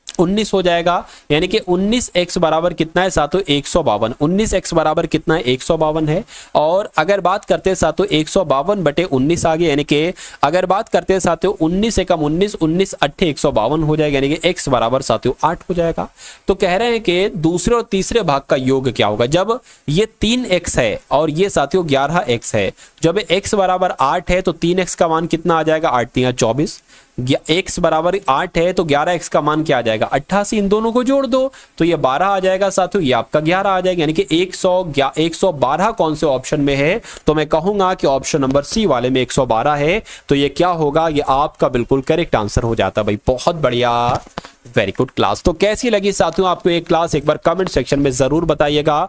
19 हो जाएगा, यानी कि 19x बराबर कितना है साथियों 152। 19x बराबर कितना है 152 है। और अगर बात करते हैं साथियों 152/19 आ गया, यानी कि अगर बात करते हैं साथियों 19 से कम 19, 19 8 152 हो जाएगा, यानी कि x बराबर साथियों 8 हो जाएगा। तो कह रहे हैं कि दूसरे और तीसरे भाग का योग क्या होगा। जब ये 3x है और ये साथियों 11x है, जब x बराबर 8 है तो 3x का मान कितना आ जाएगा 8 3 24, x बराबर 8 है तो 11x का मान क्या आ जाएगा 88। इन दोनों को जोड़ दो तो ये 12 आ जाएगा साथियों, ये आपका 11 आ जाएगा, यानी कि 112 कौन से ऑप्शन में है, तो मैं कहूंगा कि ऑप्शन नंबर सी वाले में 112 है। तो ये क्या होगा, ये आपका बिल्कुल करेक्ट आंसर हो जाता है भाई। बहुत बढ़िया, वेरी गुड क्लास। तो कैसी लगी साथियों आपको एक क्लास, एक बार कमेंट सेक्शन में जरूर बताइएगा।